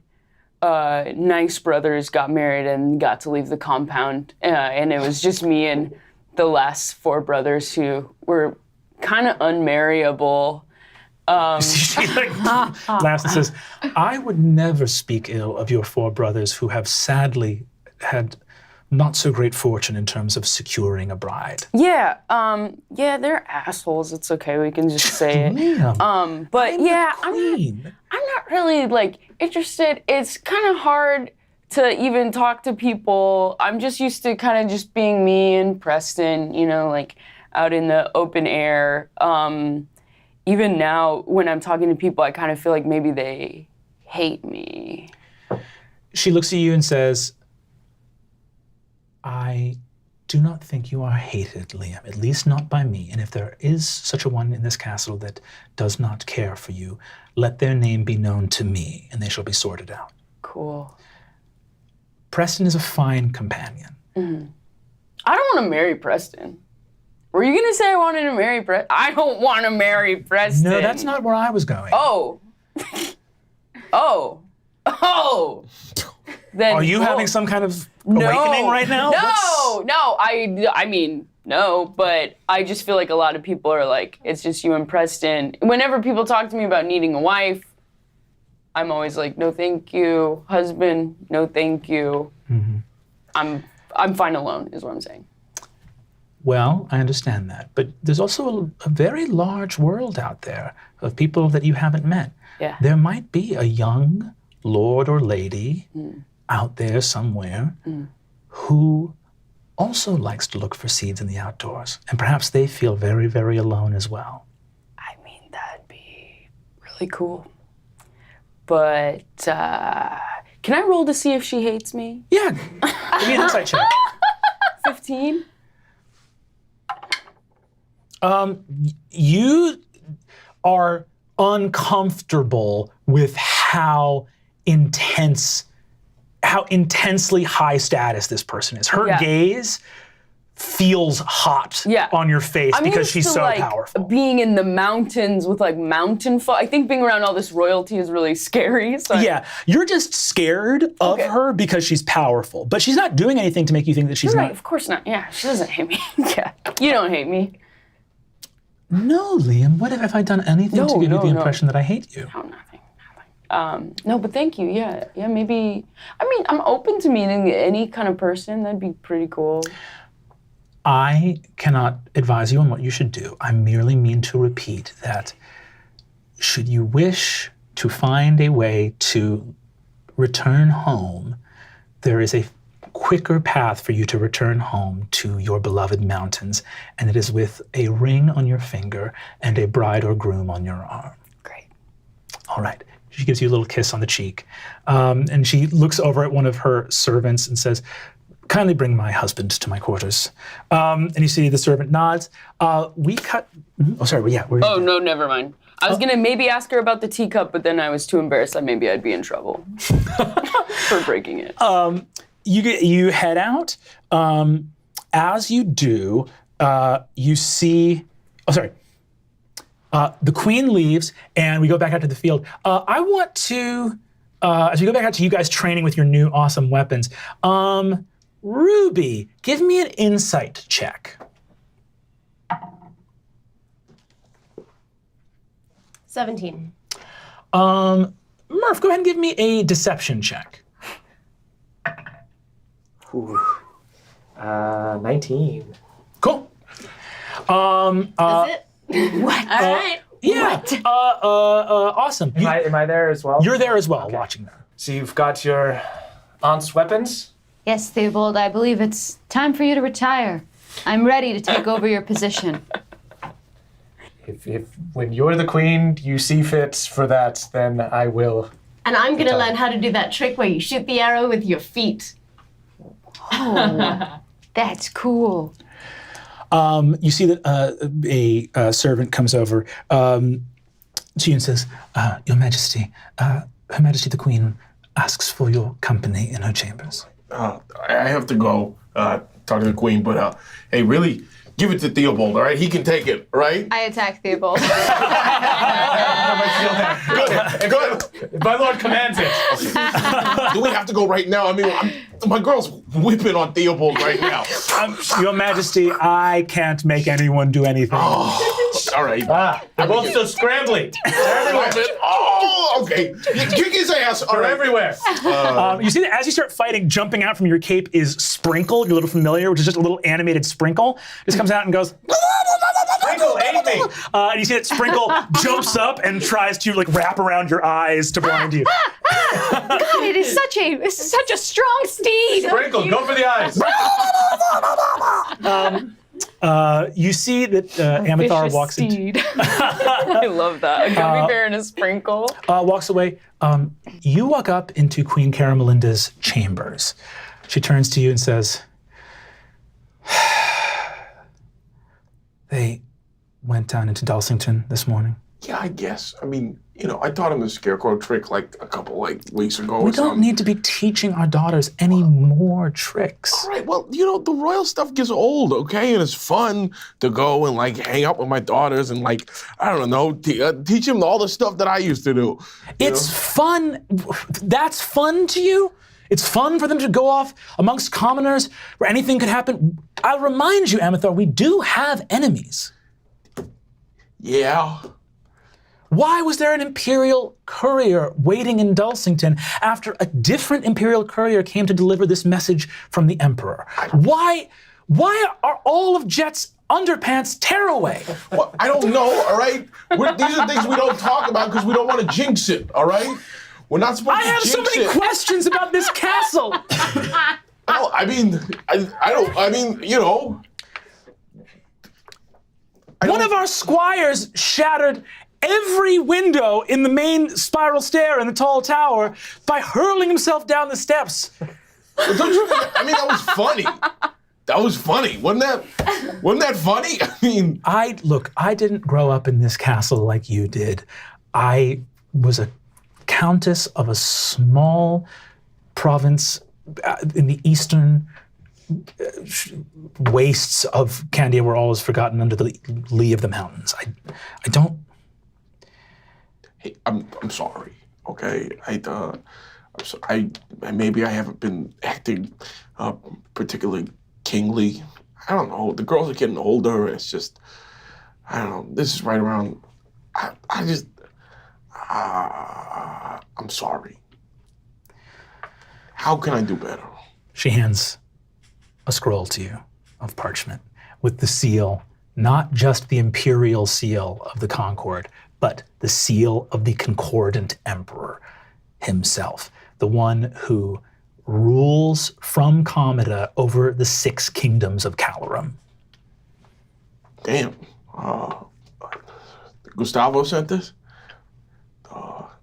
nice brothers got married and got to leave the compound, and it was just me and the last 4 brothers who were kind of unmarriable. She laughs and says, I would never speak ill of your 4 brothers who have sadly had not so great fortune in terms of securing a bride. Yeah, yeah, they're assholes. It's okay, we can just say it. Liam, But I'm yeah, the queen. I'm not really like interested. It's kind of hard to even talk to people. I'm just used to kind of just being me and Preston, you know, like out in the open air. Even now, when I'm talking to people, I kind of feel like maybe they hate me. She looks at you and says, I do not think you are hated, Liam, at least not by me. And if there is such a one in this castle that does not care for you, let their name be known to me, and they shall be sorted out. Cool. Preston is a fine companion. Mm-hmm. I don't want to marry Preston. Were you gonna say I wanted to marry Preston? I don't want to marry Preston. No, that's not where I was going. Oh. Oh. Then Are you having some kind of awakening right now? No, I mean, no, but I just feel like a lot of people are like, it's just you and Preston. Whenever people talk to me about needing a wife, I'm always like, no thank you. Husband, no thank you. Mm-hmm. I'm fine alone, is what I'm saying. Well, I understand that. But there's also a very large world out there of people that you haven't met. Yeah. There might be a young lord or lady out there somewhere who also likes to look for seeds in the outdoors. And perhaps they feel very, very alone as well. I mean, that'd be really cool. But can I roll to see if she hates me? Yeah. Give me an insight check. 15? You are uncomfortable with how intensely high status this person is. Her gaze feels hot on your face because she's so powerful. Being in the mountains with like mountain folk. I think being around all this royalty is really scary. So yeah, you're just scared of her because she's powerful, but she's not doing anything to make you think that she's not. Of course not. Yeah, she doesn't hate me. Yeah, you don't hate me. No, Liam, what have I done anything to give you the impression that I hate you? No, nothing. No, but thank you. Yeah, maybe. I mean, I'm open to meeting any kind of person. That'd be pretty cool. I cannot advise you on what you should do. I merely mean to repeat that should you wish to find a way to return home, there is a quicker path for you to return home to your beloved mountains, and it is with a ring on your finger and a bride or groom on your arm. Great. All right. She gives you a little kiss on the cheek, and she looks over at one of her servants and says, kindly bring my husband to my quarters. And you see the servant nods. We cut... Oh, sorry. Yeah. Oh, no, never mind. I was going to maybe ask her about the teacup, but then I was too embarrassed that maybe I'd be in trouble for breaking it. You head out. As you do, you see... Oh, sorry. The queen leaves, and we go back out to the field. I want to... as we go back out to you guys training with your new awesome weapons, Ruby, give me an insight check. 17. Murph, go ahead and give me a deception check. 19. Cool. Is it? What? All right. Yeah. Awesome. Am I there as well? You're there as well, watching them. So you've got your aunt's weapons? Yes, Theobald, I believe it's time for you to retire. I'm ready to take over your position. If when you're the queen, you see fit for that, then I will. And I'm gonna learn how to do that trick where you shoot the arrow with your feet. Oh, that's cool. You see that a servant comes over to you and says, Your Majesty, Her Majesty the Queen asks for your company in her chambers. I have to go talk to the queen, but hey, really, give it to Theobald, all right? He can take it, all right? I attack Theobald. Go ahead. My lord commands it. Do we have to go right now? I mean, my girl's whipping on Theobald right now. Your Majesty, I can't make anyone do anything. All right. They're both so scrambly. They're everywhere. Oh, okay. Kick his ass. All They're right. everywhere. You see that as you start fighting, jumping out from your cape is Sprinkle. You're a little familiar, which is just a little animated Sprinkle. Just comes out and goes, Sprinkle, ate me. and you see that Sprinkle jumps up and tries to like wrap around your eyes to blind you. God, it's such a strong steed. Sprinkle, go for the eyes. You see that Amithar Vicious walks in. steed. I love that. A gummy bear and a sprinkle. Walks away. You walk up into Queen Caramelinda's chambers. She turns to you and says, They went down into Dulcington this morning. Yeah, I guess. I mean, I taught him the scarecrow trick like a couple weeks ago. We don't need to be teaching our daughters any more tricks. All right, well, the royal stuff gets old, okay? And it's fun to go and hang out with my daughters and I don't know, teach them all the stuff that I used to do. It's fun. That's fun to you? It's fun for them to go off amongst commoners where anything could happen. I'll remind you, Amithar, we do have enemies. Yeah. Why was there an Imperial courier waiting in Dulcington after a different Imperial courier came to deliver this message from the Emperor? Why are all of Jet's underpants tearaway? Well, I don't know, all right? These are things we don't talk about because we don't want to jinx it, all right? We're not supposed I to have jinx so many it. questions about this castle. Well, I mean, One of our squires shattered every window in the main spiral stair in the tall tower by hurling himself down the steps. Don't you think, that was funny. That was funny. Wasn't that funny? I mean, I didn't grow up in this castle like you did. I was a countess of a small province in the eastern wastes of Candia where all is forgotten under the lee of the mountains. I don't. Hey, I'm sorry. Okay, maybe I haven't been acting particularly kingly. I don't know. The girls are getting older. It's just, I don't know. This is right around. I'm sorry. How can I do better? She hands a scroll to you of parchment with the seal, not just the imperial seal of the Concord, but the seal of the concordant emperor himself, the one who rules from Comida over the 6 kingdoms of Calorum. Damn. Gustavo sent this?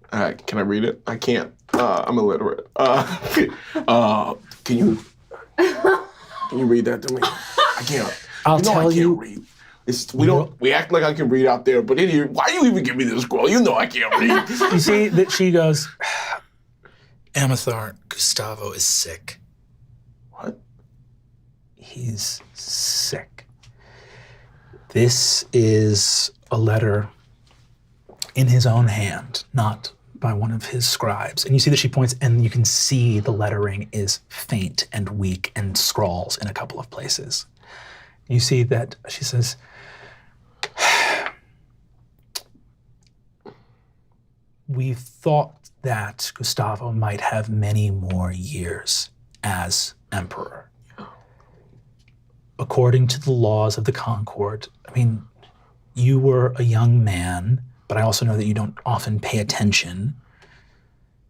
Can I read it? I can't. I'm illiterate. Can you read that to me? I can't. I'll tell you. Read. We act like I can read out there, but in here, why do you even give me this scroll? You know I can't read. You see that she goes, Amithar, Gustavo is sick. What? He's sick. This is a letter in his own hand, not by one of his scribes. And you see that she points, and you can see the lettering is faint and weak and scrawls in a couple of places. You see that she says, we thought that Gustavo might have many more years as emperor. According to the laws of the Concord, you were a young man, but I also know that you don't often pay attention.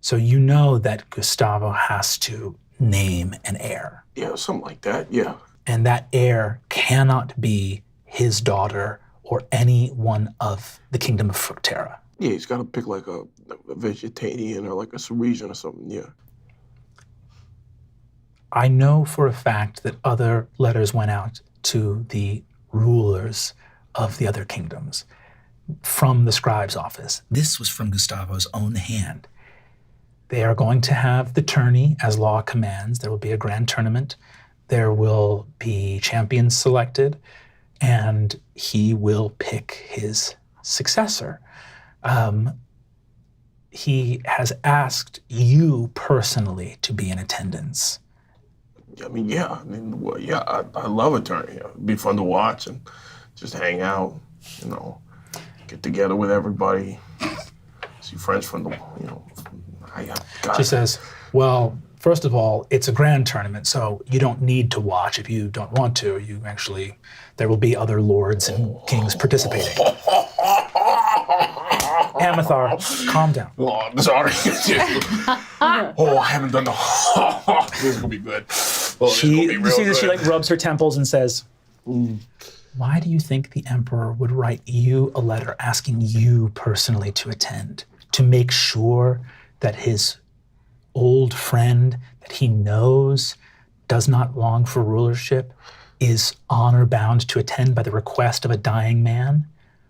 So you know that Gustavo has to name an heir. Yeah, something like that, yeah. And that heir cannot be his daughter or any one of the kingdom of Fructera. Yeah, he's got to pick like a vegetarian or like a Sarisian or something, yeah. I know for a fact that other letters went out to the rulers of the other kingdoms from the scribe's office. This was from Gustavo's own hand. They are going to have the tourney as law commands. There will be a grand tournament. There will be champions selected, and he will pick his successor. He has asked you personally to be in attendance. I mean, yeah. I mean, well, yeah, I love a tourney. It'd be fun to watch and just hang out, you know, get together with everybody, see friends from the, you know, She says, well, first of all, it's a grand tournament, so you don't need to watch if you don't want to. You actually, there will be other lords and kings participating. Amethar, calm down. Oh, sorry. Oh, I haven't done the. This is gonna be good. Oh, You see that she like rubs her temples and says, why do you think the emperor would write you a letter asking you personally to attend? To make sure that his old friend that he knows does not long for rulership is honor bound to attend by the request of a dying man?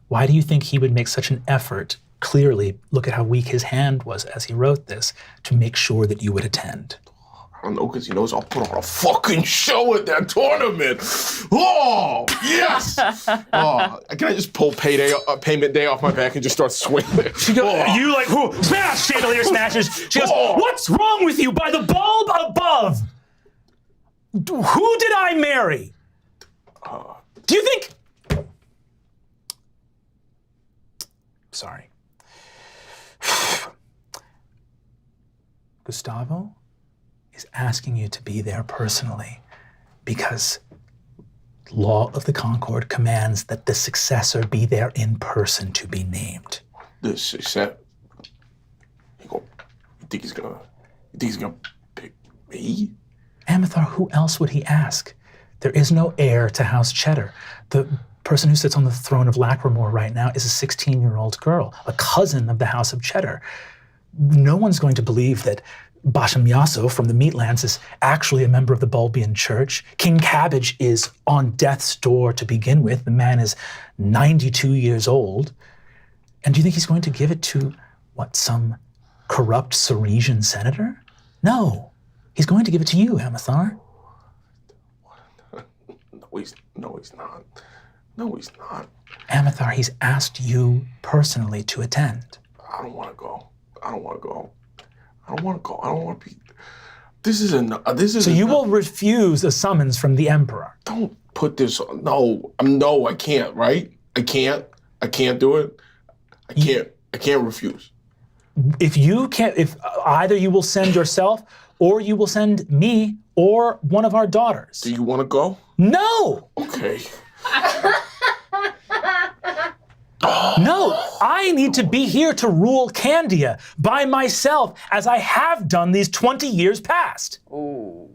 Why do you think he would make such an effort? Clearly, look at how weak his hand was as he wrote this, to make sure that you would attend. I don't know, because he knows I'll put on a fucking show at that tournament. Oh, yes! Oh, can I just pull payment day off my back and just start swinging? She goes, you like, who? Smash! Chandelier smashes. She goes, what's wrong with you? By the bulb above! Who did I marry? Do you think... Sorry. Gustavo is asking you to be there personally because law of the Concord commands that the successor be there in person to be named. The successor? You think he's gonna pick me? Amethar, who else would he ask? There is no heir to House Cheddar. The person who sits on the throne of Lacrimore right now is a 16-year-old girl, a cousin of the House of Cheddar. No one's going to believe that Bashamyaso from the Meatlands is actually a member of the Bulbian Church. King Cabbage is on death's door to begin with. The man is 92 years old. And do you think he's going to give it to, what, some corrupt Sarisian senator? No. He's going to give it to you, Amethar. No, he's not. No, he's not. Amethar, he's asked you personally to attend. I don't want to go. I don't want to go. I don't want to go. I don't want to be. This is So you will refuse a summons from the Emperor. Don't put this on. No, I can't, right? I can't do it. I can't refuse. If you can't, if either you will send yourself or you will send me or one of our daughters. Do you want to go? No! Okay. No, I need to be here to rule Candia by myself as I have done these 20 years past. Ooh.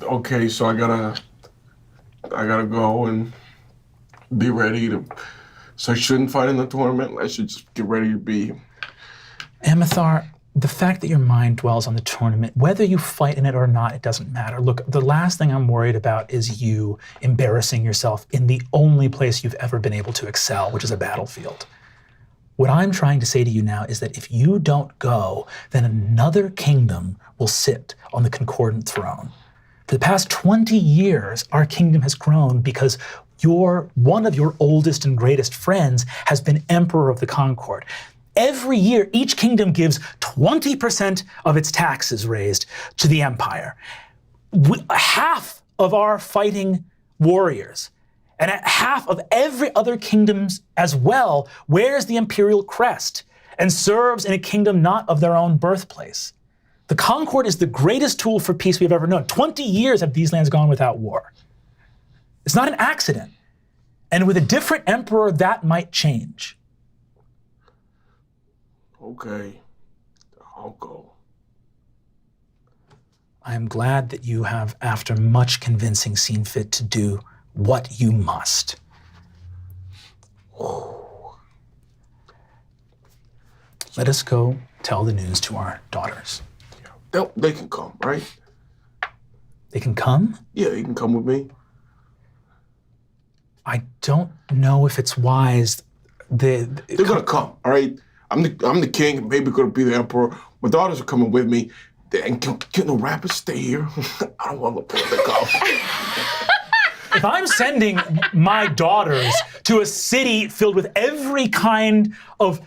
Okay, so I gotta go and be ready to. So I shouldn't fight in the tournament. I should just get ready to be. Amethar, the fact that your mind dwells on the tournament, whether you fight in it or not, it doesn't matter. Look, the last thing I'm worried about is you embarrassing yourself in the only place you've ever been able to excel, which is a battlefield. What I'm trying to say to you now is that if you don't go, then another kingdom will sit on the concordant throne. For the past 20 years, our kingdom has grown because one of your oldest and greatest friends has been Emperor of the Concord. Every year, each kingdom gives 20% of its taxes raised to the empire. Half of our fighting warriors and half of every other kingdoms as well wears the imperial crest and serves in a kingdom not of their own birthplace. The Concord is the greatest tool for peace we've ever known. 20 years have these lands gone without war. It's not an accident. And with a different emperor, that might change. Okay, I'll go. I am glad that you have, after much convincing, seen fit to do what you must. Let us go tell the news to our daughters. They can come, right? They can come? Yeah, you can come with me. I don't know if it's wise. They're gonna come, all right? I'm the king, maybe gonna be the emperor. My daughters are coming with me. And can the rappers stay here? I don't want LaPin to come. If I'm sending my daughters to a city filled with every kind of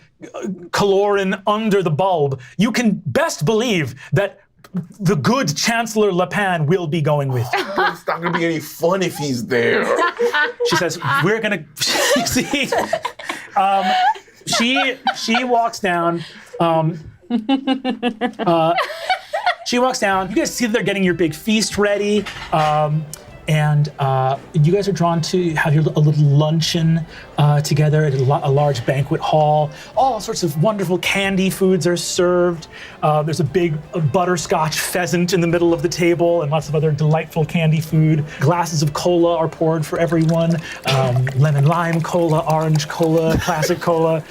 colorin under the bulb, you can best believe that the good Chancellor LAPIN will be going with you. It's not gonna be any fun if he's there. She says, we're gonna, see, she walks down, she walks down, you guys see that they're getting your big feast ready, and you guys are drawn to have a little luncheon together at a large banquet hall. All sorts of wonderful candy foods are served. There's a big butterscotch pheasant in the middle of the table and lots of other delightful candy food. Glasses of cola are poured for everyone. Lemon lime cola, orange cola, classic cola.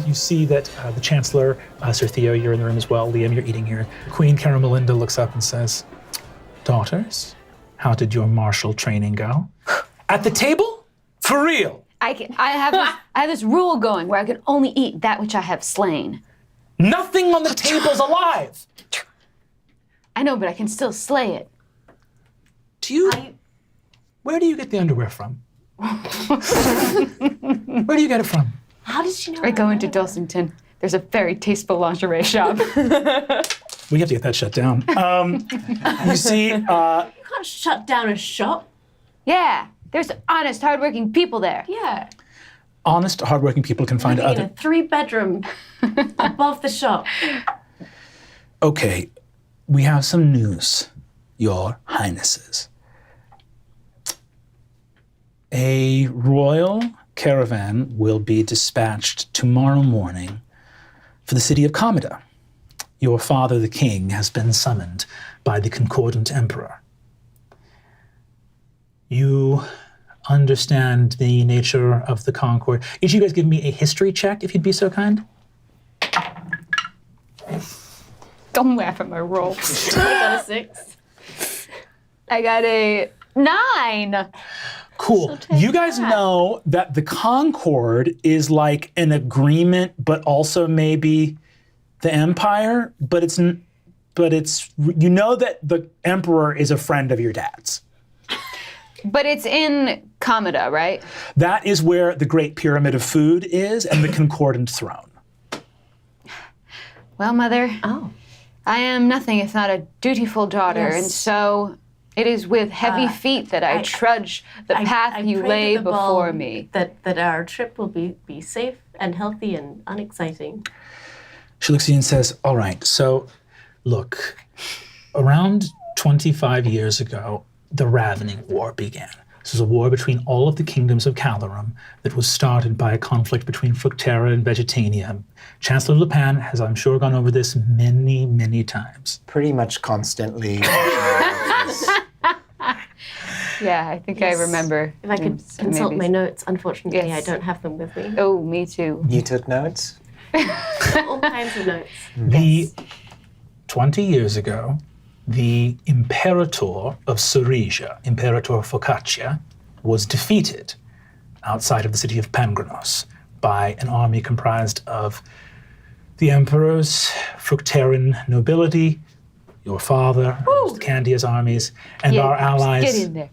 You see that the Chancellor, Sir Theo, you're in the room as well. Liam, you're eating here. Queen Caramelinda looks up and says, daughters, how did your martial training go? At the table? For real? I have this rule going where I can only eat that which I have slain. Nothing on the table's alive. I know, but I can still slay it. Where do you get the underwear from? Where do you get it from? How did she know? I go into Dulcington. There's a very tasteful lingerie shop. We have to get that shut down. You see, You can't shut down a shop. Yeah, there's honest, hardworking people there. Yeah. honest, hardworking people can find In other. a 3-bedroom above the shop. Okay, we have some news, Your Highnesses. A royal caravan will be dispatched tomorrow morning for the city of Kamada. Your father, the king, has been summoned by the concordant emperor. You understand the nature of the concord. Each of you guys give me a history check, if you'd be so kind. Don't laugh at my roll. I got a 6. I got a 9. Cool. You guys know that the Concord is like an agreement, but also maybe the Empire. But it's you know that the Emperor is a friend of your dad's. But it's in Kamada, right? That is where the Great Pyramid of Food is, and the Concordant Throne. Well, Mother. Oh. I am nothing if not a dutiful daughter, Yes. and so it is with heavy feet that I trudge the path you pray lay to the before bulb me. That our trip will be safe and healthy and unexciting. She looks at you and says, all right, so look, around 25 years ago, the Ravening War began. This was a war between all of the kingdoms of Calorum that was started by a conflict between Fructera and Vegetania. Chancellor LAPIN has, I'm sure, gone over this many, many times. Pretty much constantly. Yeah, I think I remember. If I could Yes, consult maybe. my notes, unfortunately, Yes. I don't have them with me. Oh, me too. You took notes? All kinds of notes. The 20 years ago, the Imperator of Syresia, Imperator Focaccia, was defeated outside of the city of Pangranos by an army comprised of the emperor's Fructeran nobility, your father, Candia's armies, and our allies. Get in there.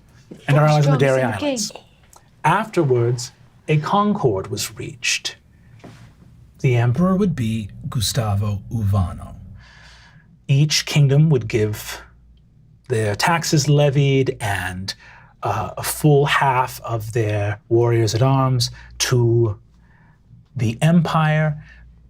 And our allies in the Dairy Strong Islands. Afterwards, a concord was reached. The emperor would be Gustavo Uvano. Each kingdom would give their taxes levied and a full half of their warriors at arms to the empire,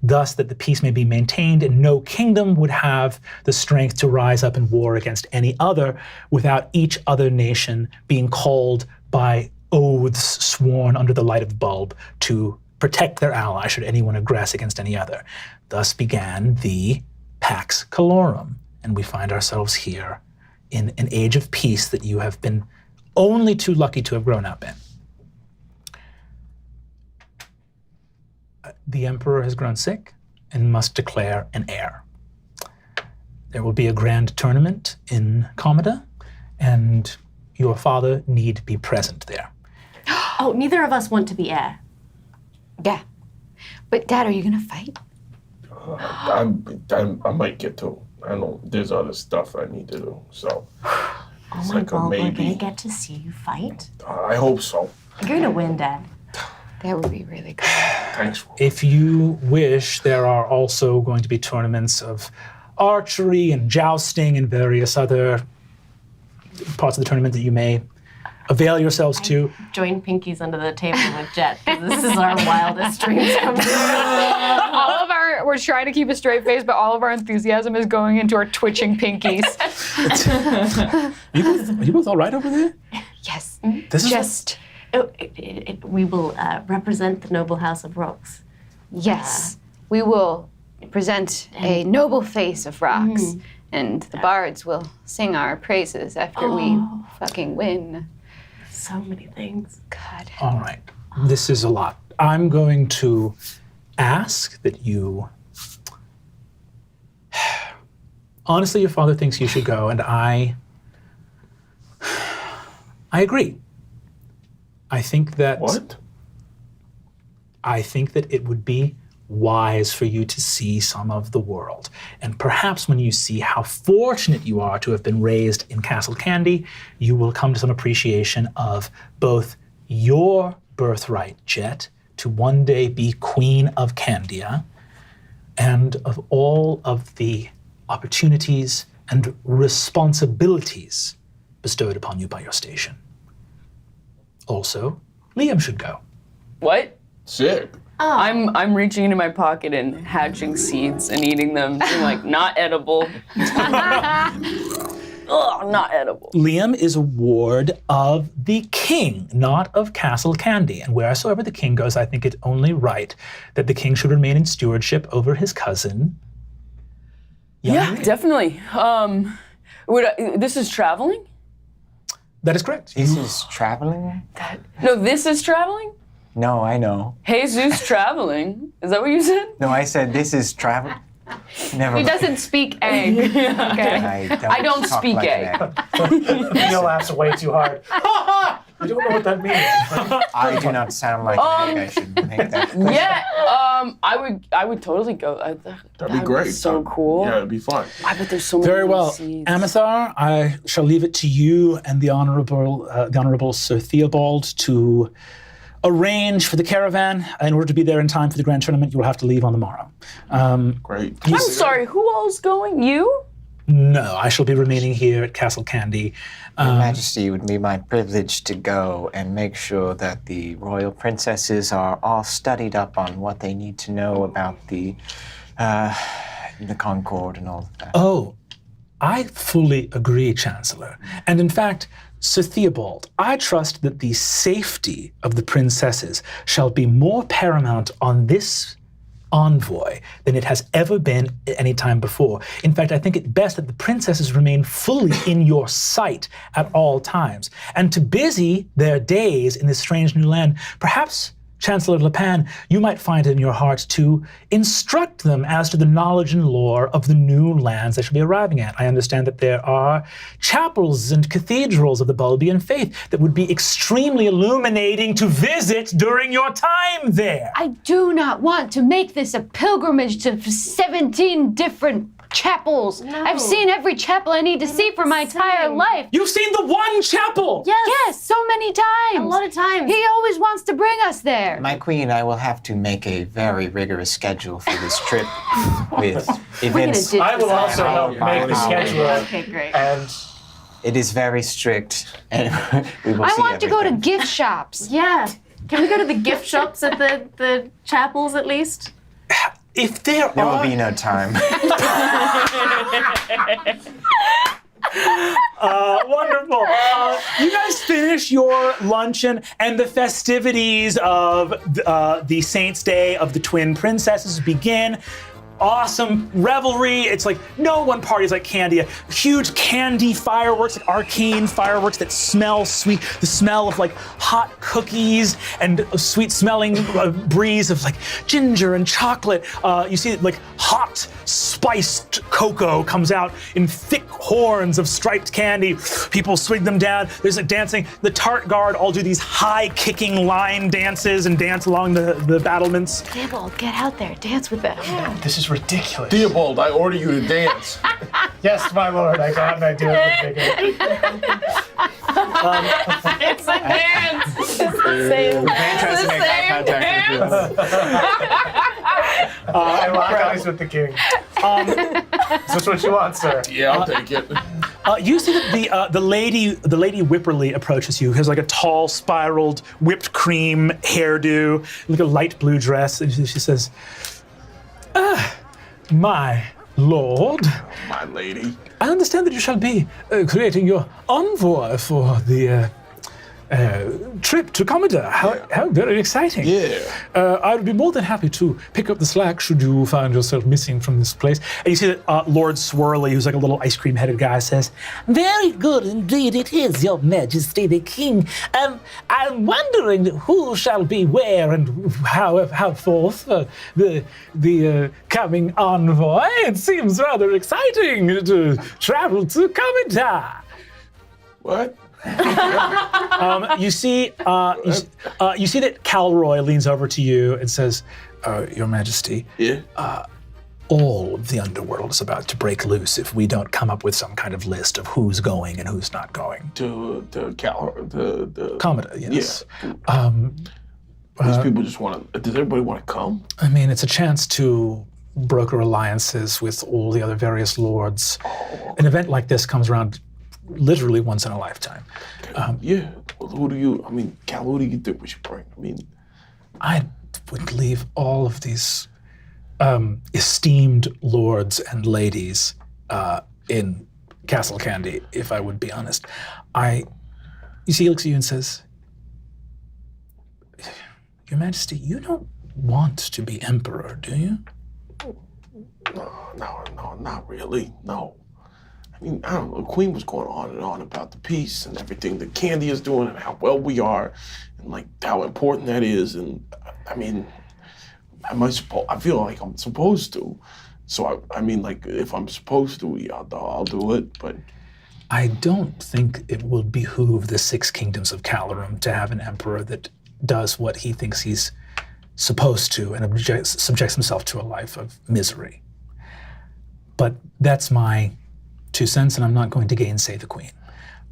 thus that the peace may be maintained and no kingdom would have the strength to rise up in war against any other without each other nation being called by oaths sworn under the light of the bulb to protect their ally should anyone aggress against any other. Thus began the Pax Calorum, and we find ourselves here in an age of peace that you have been only too lucky to have grown up in. The Emperor has grown sick. and must declare an heir. There will be a grand tournament in Comida, and your father need be present there. Oh, neither of us want to be heir. Yeah. But Dad, are you gonna fight? I might get to. I know there's other stuff I need to do, so. Oh It's my like a God, we're maybe. gonna get to see you fight? I hope so. You're gonna win, Dad. That would be really good. Thanks. If you wish, there are also going to be tournaments of archery and jousting and various other parts of the tournament that you may avail yourselves to. Join Pinkies under the table with Jet, because this is our wildest dreams come true. We're trying to keep a straight face, but all of our enthusiasm is going into our twitching pinkies. Are you both all right over there? Yes. This is Just, We will represent the noble house of rocks. yes. We will present a noble face of rocks, and the bards will sing our praises after we fucking win. So many things. God. all right. This is a lot. I'm going to ask that you. Honestly, your father thinks you should go, and I agree. I think that What? I think that it would be wise for you to see some of the world. And perhaps when you see how fortunate you are to have been raised in Castle Candy, you will come to some appreciation of both your birthright, Jet, to one day be Queen of Candia, and of all of the opportunities and responsibilities bestowed upon you by your station. Also, Liam should go. What? Sick. I'm reaching into my pocket and hatching seeds and eating them. I'm like, not edible. Ugh, not edible. Liam is a ward of the king, not of Castle Candy. And wheresoever the king goes, I think it only right that the king should remain in stewardship over his cousin. Yeah, definitely. This is traveling? That is correct. This is traveling? No, this is traveling? No, I know. Jesus traveling. Is that what you said? No, I said this is travel. Never He mind. doesn't speak A. Okay. I don't talk speak like A. an egg. Neil laughs way too hard. I don't know what that means. I do not sound like an egg. I should make that clear. Yeah, I would totally go. That'd be great. So cool. Yeah, it'd be fun. I bet there's so many Very well. seeds. Amathar, I shall leave it to you and the Honorable Sir Theobald to arrange for the caravan. In order to be there in time for the grand tournament, you will have to leave on the morrow. Great. I'm sorry, who all's going? You? No, I shall be remaining here at Castle Candy. Your Majesty, it would be my privilege to go and make sure that the royal princesses are all studied up on what they need to know about the Concord and all of that. Oh, I fully agree, Chancellor. And in fact, Sir Theobald, I trust that the safety of the princesses shall be more paramount on this envoy than it has ever been at any time before. In fact, I think it best that the princesses remain fully in your sight at all times. And to busy their days in this strange new land, perhaps, Chancellor LAPIN, you might find it in your heart to instruct them as to the knowledge and lore of the new lands they shall be arriving at. I understand that there are chapels and cathedrals of the Bulbian faith that would be extremely illuminating to visit during your time there. I do not want to make this a pilgrimage to 17 different chapels. No. I've seen every chapel I need to see for my entire life. You've seen the one chapel! Yes, so many times. A lot of times. He always wants to bring us there. My queen, I will have to make a very rigorous schedule for this trip with events. ditch I will also help By make the hour. schedule. Okay, great. And It is very strict, and we will I see want to go to everything. gift shops. Yeah. Can we go to the gift shops at the chapels at least? If there There will are... be no time. Wonderful. You guys finish your luncheon, and the festivities of the Saints' Day of the Twin Princesses begin. awesome revelry. It's like no one parties like Candia. Huge candy fireworks, like arcane fireworks that smell sweet. The smell of like hot cookies and a sweet smelling breeze of like ginger and chocolate. You see like hot spiced cocoa comes out in thick horns of striped candy. People swing them down. There's like dancing. The Tart Guard all do these high kicking line dances and dance along the battlements. Theobald, get out there, dance with them. This is ridiculous. Theobald, I order you to dance. Yes, my lord, I thought I'd do it with It's a dance. The man tries to make eye contact with you. I lock eyes with the king. Is this what you want, sir? Yeah, I'll take it. You see that the lady Whipperly approaches you. Has like a tall, spiraled, whipped cream hairdo, like a light blue dress, and she says, "My lord, My lady. I understand that you shall be creating your envoy for the trip to Commodore. How very exciting. Yeah. I would be more than happy to pick up the slack should you find yourself missing from this place." And you see that Lord Swirly, who's like a little ice cream-headed guy, says, Very good indeed it is, Your Majesty the King. I'm wondering who shall be where and how forth the coming envoy. It seems rather exciting to travel to Commodore. What? you see that Calroy leans over to you and says, Your Majesty, Yeah. all of the underworld is about to break loose if we don't come up with some kind of list of who's going and who's not going. The Commodore, yes. Yeah. These people just want to. Does everybody want to come? I mean, it's a chance to broker alliances with all the other various lords. An event like this comes around literally once in a lifetime. Yeah. Well, who do you? I mean, Cal, who do you think we should bring? I mean, I would leave all of these esteemed lords and ladies in Castle Candy, if I would be honest. You see, he looks at you and says, Your Majesty, you don't want to be emperor, do you? No, not really. No. I mean, I don't know. The Queen was going on and on about the peace and everything that Candy is doing and how well we are and like how important that is. And I mean, I feel like I'm supposed to. So I mean, like if I'm supposed to, yeah, I'll do it. But I don't think it will behoove the 6 kingdoms of Calorum to have an emperor that does what he thinks he's supposed to and subjects himself to a life of misery. But that's my 2 cents, and I'm not going to gainsay the Queen.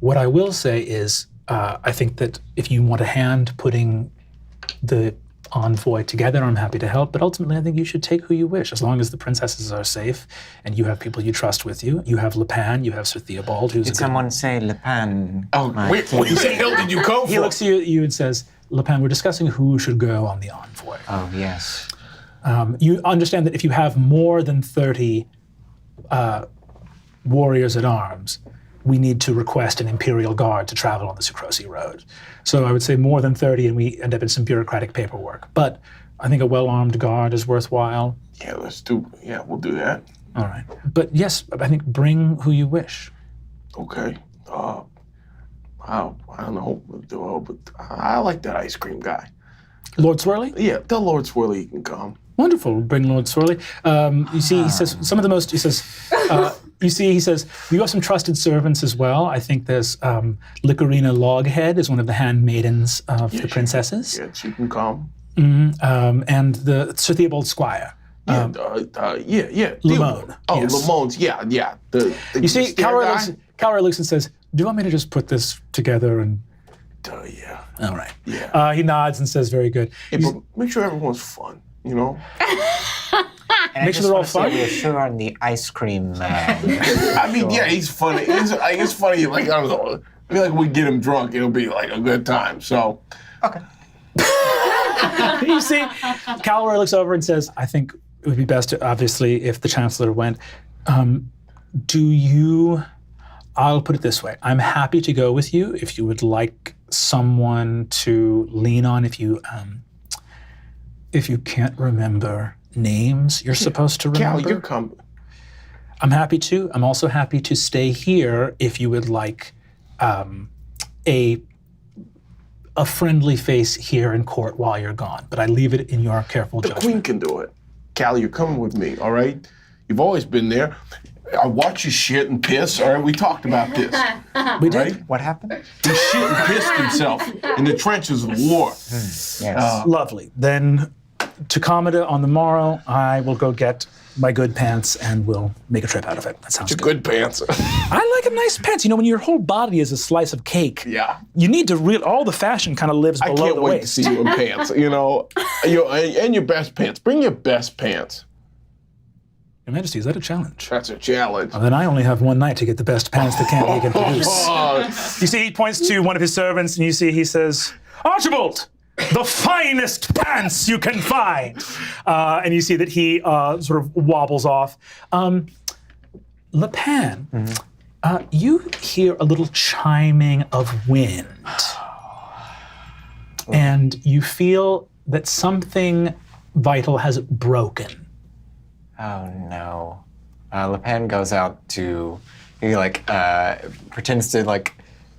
What I will say is, I think that if you want a hand putting the envoy together, I'm happy to help, but ultimately I think you should take who you wish, as long as the princesses are safe and you have people you trust with you. You have LAPIN, you have Sir Theobald, who's Did someone say LAPIN? oh, wait, what the hell did you come for? He looks at you and says, LAPIN, we're discussing who should go on the envoy. Oh, yes. You understand that if you have more than 30 warriors at arms, we need to request an Imperial Guard to travel on the Sucrosi Road. So I would say more than 30 and we end up in some bureaucratic paperwork. But I think a well-armed guard is worthwhile. Yeah, we'll do that. All right. But yes, I think bring who you wish. Okay. I don't know, but I like that ice cream guy. Lord Swirly? Yeah, tell Lord Swirly he can come. Wonderful. We'll bring Lord Swirly. You see, he says, some of the most, he says, he says, we have some trusted servants as well. I think there's Licorina Loghead is one of the handmaidens of the princesses. Yeah, she can come. And the Sir Theobald Squire. Yeah. Limon. Oh, yes. Limon's, yeah. You see, Calroy looks and says, do you want me to just put this together and... yeah. All right. Yeah. He nods and says, very good. Hey, but make sure everyone's fun, you know? And Make sure they're all fun. We're sure on the ice cream. I mean, yeah, he's funny. It's funny. Like, I don't know. I feel like we get him drunk, it'll be like a good time. So, Okay. You see, Calroy looks over and says, I think it would be best, obviously, if the Chancellor went. I'll put it this way. I'm happy to go with you if you would like someone to lean on if you if you can't remember names you're supposed to remember. Cal, you're coming. I'm happy to. I'm also happy to stay here if you would like a friendly face here in court while you're gone. But I leave it in your careful The judgment. queen can do it. Cal, you're coming with me, all right? You've always been there. I watch you shit and piss, all right? We talked about this. We did. Right? What happened? He shit and pissed himself in the trenches of war. Yes. Lovely. Then to Commodore on the morrow, I will go get my good pants and we'll make a trip out of it. That sounds It's good. good pants. I like a nice pants. You know, when your whole body is a slice of cake, Yeah. you need to all the fashion kind of lives I below can't the wait waist. to see you in pants, you know? And your best pants. Bring your best pants. Your Majesty, is that a challenge? That's a challenge. Well, then I only have one night to get the best pants the Candy can produce. Oh, You see, he points to one of his servants, and you see he says, Archibald, the finest pants you can find. And you see that he sort of wobbles off. LAPIN, you hear a little chiming of wind. And you feel that something vital has broken. Oh no. LAPIN goes out to, he pretends to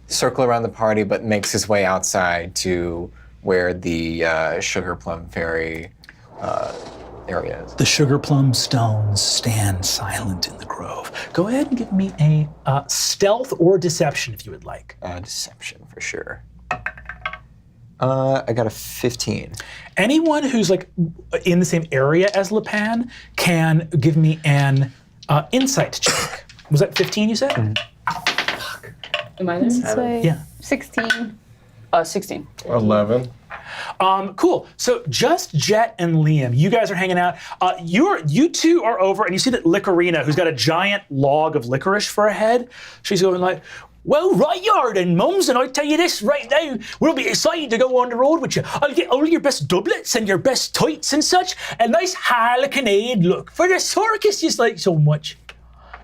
circle around the party, but makes his way outside to where the Sugar Plum Fairy area is. The sugar plum stones stand silent in the grove. Go ahead and give me a stealth or deception if you would like. Deception for sure. I got a 15. Anyone who's in the same area as LAPIN can give me an insight check. Was that 15 you said? Am I there? Yeah. 16. 16. 11. Cool. So just Jet and Liam, you guys are hanging out. You two are over, and you see that Licorina, who's got a giant log of licorice for a head, she's going like, well, right yard then, mums, and I tell you this right now, we'll be excited to go on the road with you. I'll get all your best doublets and your best tights and such, a nice harlequinade look for the circus you like so much.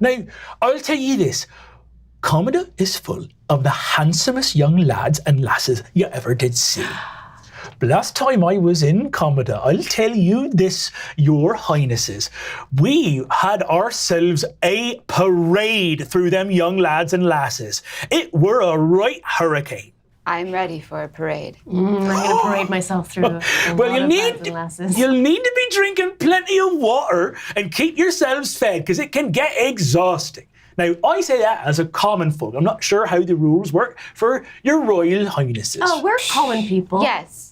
Now, I'll tell you this, Commodore is full of the handsomest young lads and lasses you ever did see. Last time I was in Commodore, I'll tell you this, your highnesses, we had ourselves a parade through them young lads and lasses. It were a right hurricane. I'm ready for a parade. I'm gonna parade myself through. Well, you'll need to be drinking plenty of water and keep yourselves fed because it can get exhausting. Now, I say that as a common folk. I'm not sure how the rules work for your royal highnesses. Oh, we're common people. Yes.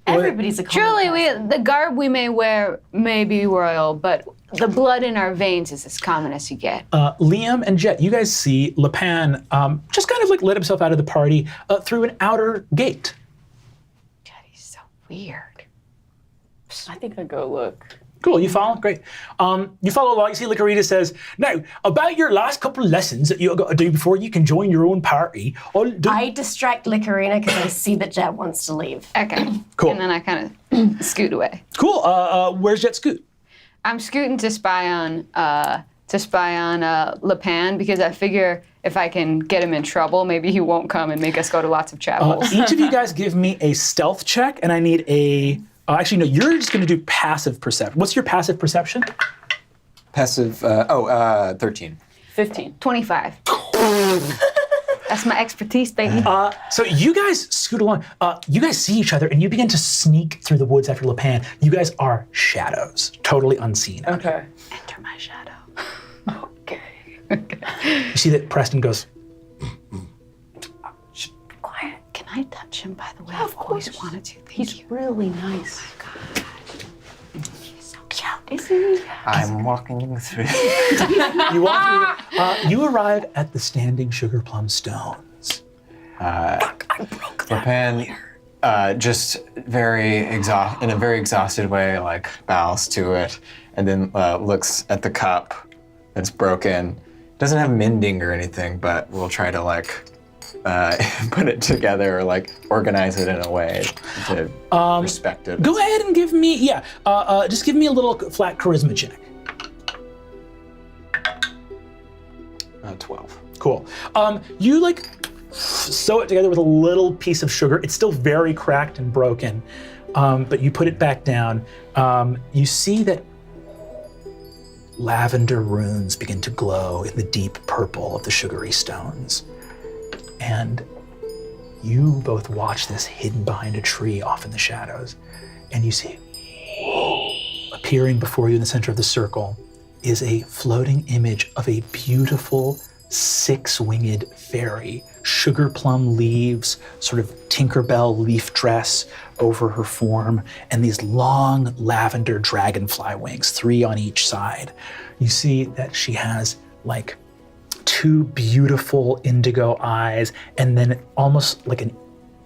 Everybody's a common Truly, the garb we may wear may be royal, but the blood in our veins is as common as you get. Liam and Jet, you guys see LAPIN just kind of let himself out of the party through an outer gate. God, he's so weird. I think I'd go look. Cool, you follow? Great. You follow along, you see Licorita says, now, about your last couple of lessons that you've got to do before you can join your own party, I distract Licorina because I see that Jet wants to leave. Okay. Cool. And then I kind of scoot away. Cool, where's Jet Scoot? I'm scooting to spy on LAPIN because I figure if I can get him in trouble, maybe he won't come and make us go to lots of chapels. Each of you guys give me a stealth check, and I need a... actually, no, you're just going to do passive perception. What's your passive perception? Passive, 13. 15. 25. That's my expertise, baby. So you guys scoot along. You guys see each other, and you begin to sneak through the woods after LAPIN. You guys are shadows, totally unseen. Okay. Enter my shadow. Okay. You see that Preston goes, Quiet. Can I touch him, by the way? I've always wanted to. Thank you. Really nice. He's so cute, isn't he? I'm walking through. you walk through, you arrive at the standing sugar plum stones. LAPIN, just in a very exhausted way, bows to it, and then looks at the cup that's broken. Doesn't have mending or anything, but we'll try to put it together or organize it in a way to respect it. Go ahead and give me, just give me a little flat charisma check. 12. Cool. You sew it together with a little piece of sugar. It's still very cracked and broken. but you put it back down. You see that lavender runes begin to glow in the deep purple of the sugary stones. And you both watch this hidden behind a tree off in the shadows. And you see, appearing before you in the center of the circle is a floating image of a beautiful six-winged fairy, sugar plum leaves, sort of Tinkerbell leaf dress over her form, and these long lavender dragonfly wings, 3 on each side. You see that she has like 2 beautiful indigo eyes, and then almost like an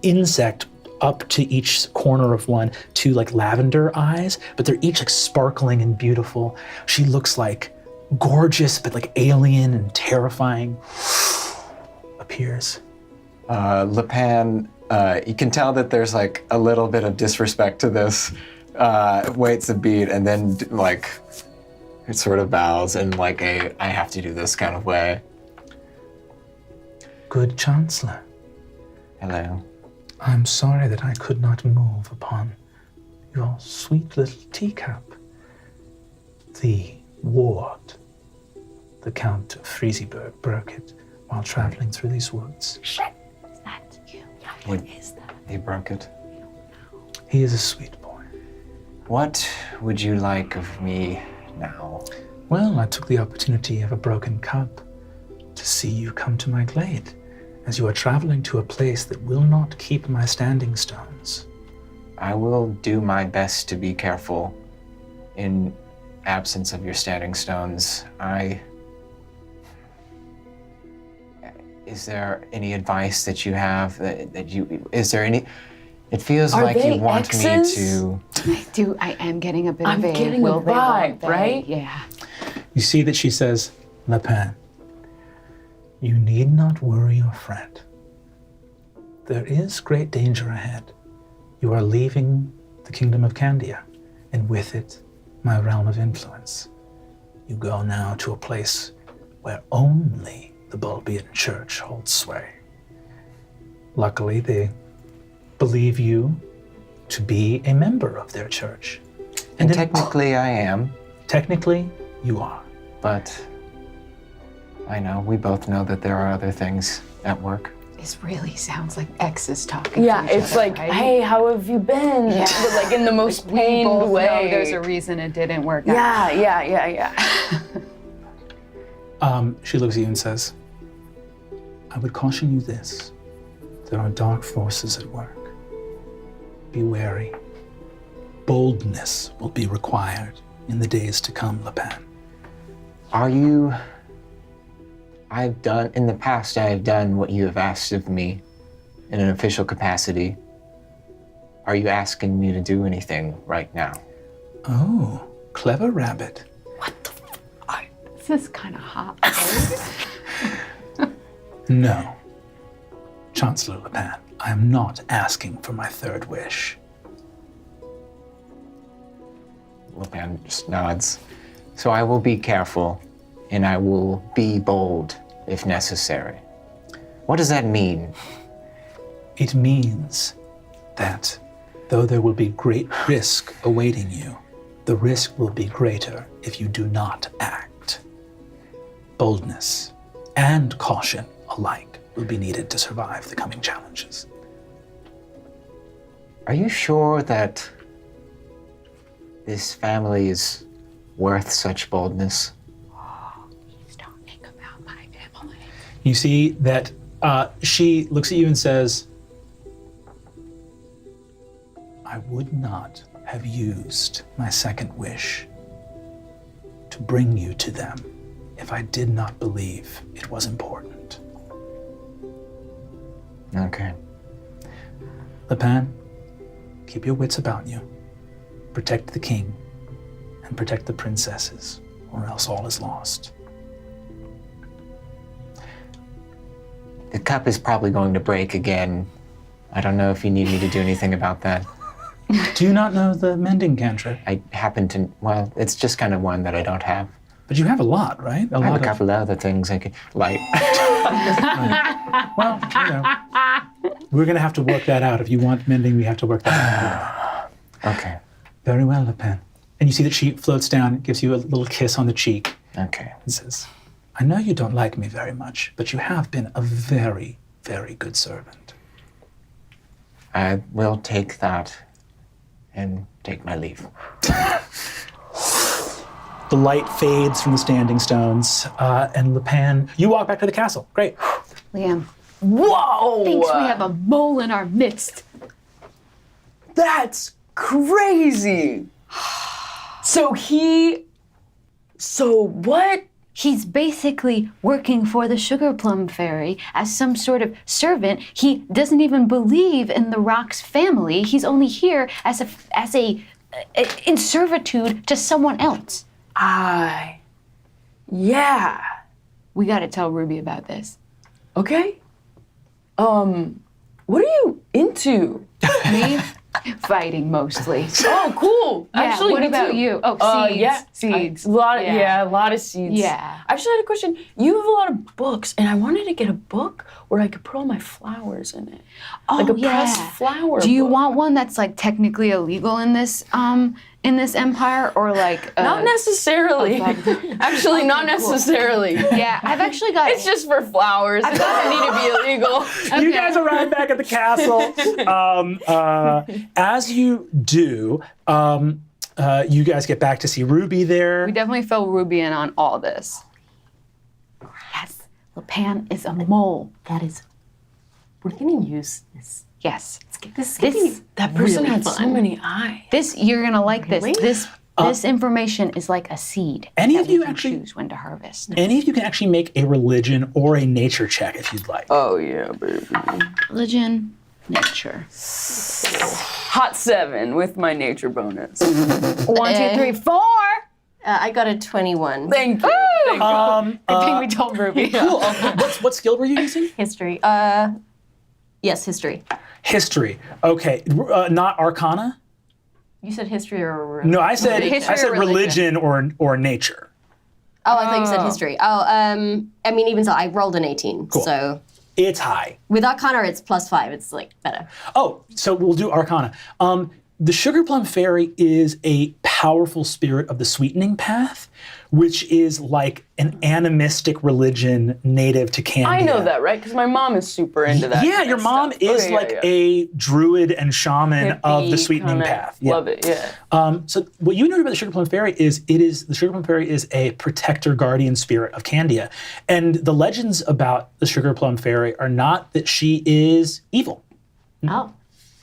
insect up to each corner of one, 2 like lavender eyes, but they're each like sparkling and beautiful. She looks like gorgeous, but like alien and terrifying. Appears. LAPIN, you can tell that there's like a little bit of disrespect to this. Waits a beat and then like it sort of bows in like a I have to do this kind of way. Good Chancellor. Hello. I'm sorry that I could not move upon your sweet little teacup. The ward, the Count of FREEZYBURG, broke it while traveling through these woods. Is that you? What is that? He broke it. He is a sweet boy. What would you like of me now? Well, I took the opportunity of a broken cup to see you come to my glade, as you are traveling to a place that will not keep my standing stones. I will do my best to be careful in absence of your standing stones. Is there any advice that you have is there any, it feels Are like they you want exes? me to. I am getting a bit I'm of a getting will a they, vibe, won't they? right? Yeah. You see that she says, LAPIN, you need not worry your friend. There is great danger ahead. You are leaving the kingdom of Candia, and with it, my realm of influence. You go now to a place where only the Bulbian church holds sway. Luckily, they believe you to be a member of their church. And technically I am. Technically, you are. But I know, we both know that there are other things at work. This really sounds like exes talking. Yeah, to each it's other, like, right? hey, how have you been? Yeah. But like in the most We pained both way. know there's a reason it didn't work out. Yeah. She looks at you and says, I would caution you this. There are dark forces at work. Be wary. Boldness will be required in the days to come, LAPIN. In the past, I have done what you have asked of me in an official capacity. Are you asking me to do anything right now? Oh, clever rabbit. This is kind of hot. Right? No. Chancellor LAPIN, I am not asking for my third wish. LAPIN just nods. So I will be careful, and I will be bold if necessary. What does that mean? It means that though there will be great risk awaiting you, the risk will be greater if you do not act. Boldness and caution alike will be needed to survive the coming challenges. Are you sure that this family is worth such boldness? He's talking about my family. You see that she looks at you and says, I would not have used my second wish to bring you to them if I did not believe it was important. Okay. LAPIN, keep your wits about you. Protect the king and protect the princesses, or else all is lost. The cup is probably going to break again. I don't know if you need me to do anything about that. Do you not know the mending cantrip? I happen to, well, it's just kind of one that I don't have. But you have a lot, right? I have a couple of other things I could, like. Well, you know, we're gonna have to work that out. If you want mending, we have to work that out. Okay. Very well, LAPIN. And you see that she floats down, gives you a little kiss on the cheek, Okay. and says, I know you don't like me very much, but you have been a very, very good servant. I will take that and take my leave. The light fades from the standing stones, and LAPIN, you walk back to the castle. Great. Liam Whoa! thinks we have a mole in our midst. That's crazy. So what? He's basically working for the Sugar Plum Fairy as some sort of servant. He doesn't even believe in the Rock's family. He's only here as in servitude to someone else. Yeah. We got to tell Ruby about this. Okay. What are you into? Me? Fighting mostly. Oh, cool. Yeah, Actually, what me about too. you? Oh, seeds. Yeah, Seeds. A lot of seeds. Yeah. I actually had a question. You have a lot of books, and I wanted to get a book where I could put all my flowers in it. Oh, like a yeah. pressed flower Do you book. want one that's like technically illegal in this empire, or like Not necessarily. Actually, not Okay, cool. necessarily. Yeah, I've actually got. It's just for flowers. It doesn't need to be illegal. You guys arrive back at the castle. As you do, you guys get back to see Ruby there. We definitely fill Ruby in on all this. Yes, LAPIN is a mole. That is. We're gonna use this. Yes. This That person really had so fun. many eyes. This you're gonna like Really? this. This information is like a seed. Any that of we you can actually- choose when to harvest. Any of you can actually make a religion or a nature check if you'd like. Oh yeah, baby. Religion, nature. Hot 7 with my nature bonus. 1, 2, 3, 4. I got a 21. Thank you. Thank you. Good thing we told Ruby. Cool. What skill were you using? History. Yes, history. History. Okay. Not Arcana? You said history or No, I said History or religion or nature. Oh, I thought you said history. Oh, I mean, even so, I rolled an 18. Cool. So It's high. with Arcana, it's +5. It's like better. Oh, so we'll do Arcana. The Sugar Plum Fairy is a powerful spirit of the sweetening path, which is like an animistic religion native to Candia. I know that, right? Because my mom is super into that. Yeah, kind your of mom stuff. is Okay, like yeah. a druid and shaman of the Hippie sweetening kinda- path. Yeah. Love it, yeah. So what you know about the Sugar Plum Fairy is the Sugar Plum Fairy is a protector guardian spirit of Candia. And the legends about the Sugar Plum Fairy are not that she is evil. Oh.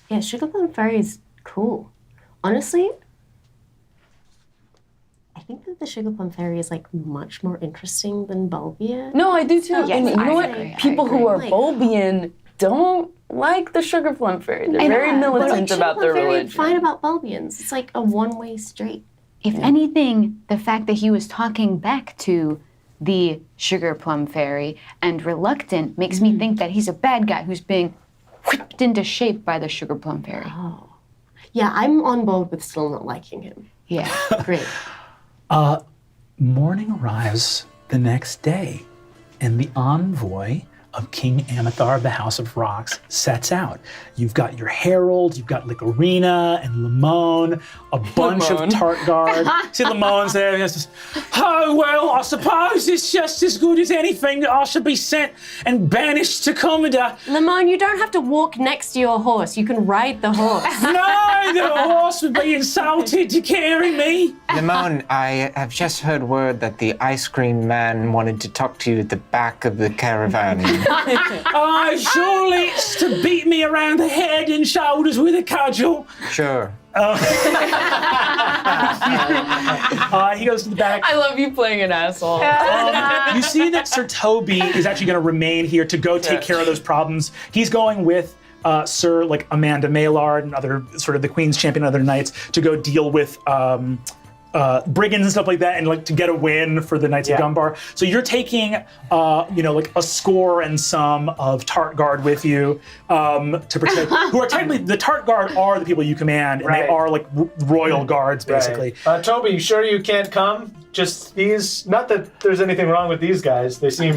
Yeah, Sugar Plum Fairy is cool. Honestly, I think that the Sugar Plum Fairy is like much more interesting than Bulbia. No, I do too. yes, and you I know what? agree, I People who agree. are Like- Bulbian don't like the Sugar Plum Fairy. They're very know, but, militant Sugar about Plum their Fairy, religion. fine about Bulbians. It's like a one-way street. If anything, the fact that he was talking back to the Sugar Plum Fairy and reluctant makes me think that he's a bad guy who's being whipped into shape by the Sugar Plum Fairy. Yeah, I'm on board with still not liking him. Yeah. Great. Morning arrives the next day, and the envoy of King Amethar of the House of Rocks sets out. You've got your herald, you've got Licorina and Limon, a bunch Limon. of TARTGUARD. See Limon's there. He says, oh, well, I suppose it's just as good as anything that I should be sent and banished to Commodore. Limon, you don't have to walk next to your horse. You can ride the horse. No, the horse would be insulted to carry me. Limon, I have just heard word that the ice cream man wanted to talk to you at the back of the caravan. Oh, surely it's to beat me around the head and shoulders with a cudgel. Sure. He goes to the back. I love you playing an asshole. You see that Sir Toby is actually going to remain here to go take care of those problems. He's going with Sir like Amanda Maillard and other sort of the Queen's Champion and other knights to go deal with brigands and stuff like that, and like to get a win for the Knights of Gumbar. So you're taking, like a score and some of TARTGUARD with you to protect. Who are technically the TARTGUARD are the people you command, and they are like royal guards basically. Right. Toby, you sure you can't come? Just these. Not that there's anything wrong with these guys. They seem.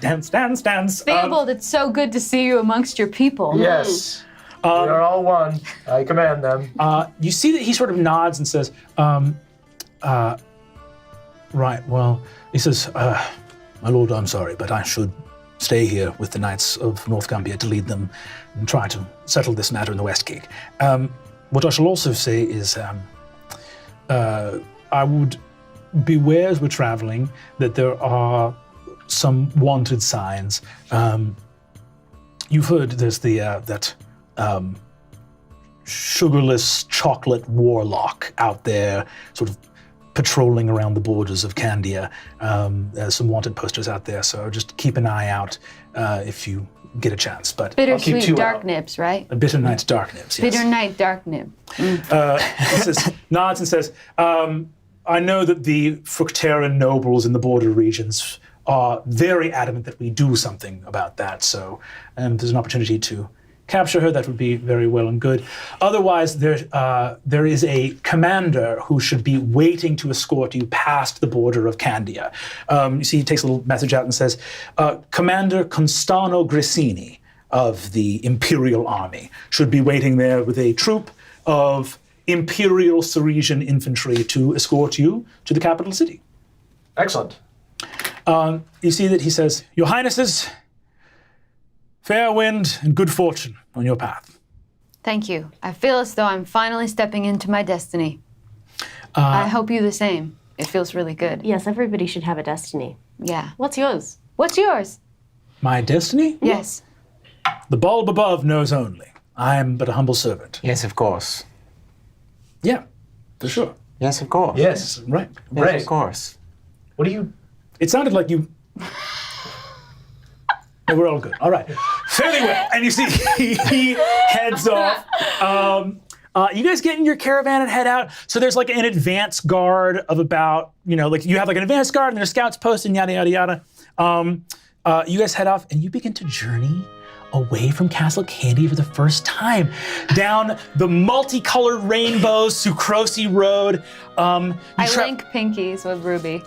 Dance, dance, dance. Theobald, it's so good to see you amongst your people. Yes. We are all one. I command them. You see that he sort of nods and says, right, well, he says, my lord, I'm sorry, but I should stay here with the Knights of North-GUMBIA to lead them and try to settle this matter in the West Gate. What I shall also say is, I would beware as we're traveling that there are some wanted signs. You've heard there's that sugarless chocolate warlock out there, sort of patrolling around the borders of Candia. There's some wanted posters out there, so just keep an eye out if you get a chance. But Bittersweet dark nibs, right? A bitter night's dark nibs, yes. Bitter night dark nib. He says, nods and says, I know that the Fructera nobles in the border regions are very adamant that we do something about that, so there's an opportunity to capture her, that would be very well and good. Otherwise, there is a commander who should be waiting to escort you past the border of Candia. You see, he takes a little message out and says, Commander Constano Grissini of the Imperial Army should be waiting there with a troop of Imperial Ceresian infantry to escort you to the capital city. Excellent. You see that he says, Your Highnesses, fair wind and good fortune on your path. Thank you. I feel as though I'm finally stepping into my destiny. I hope you the same. It feels really good. Yes, everybody should have a destiny. Yeah. What's yours? What's yours? My destiny? Yes. The bulb above knows only. I am but a humble servant. Yes, of course. Yeah, for sure. Yes, of course. Yes, right. Yes, Right. of course. What do you... It sounded like you... No, we're all good. All right. Fairly well. And you see he heads off. You guys get in your caravan and head out. So there's like an advance guard of about, like you have like an advance guard and there's scouts posted and yada, yada, yada. You guys head off and you begin to journey away from Castle Candy for the first time down the multicolored rainbow Sucrosi Road. I link pinkies with Ruby.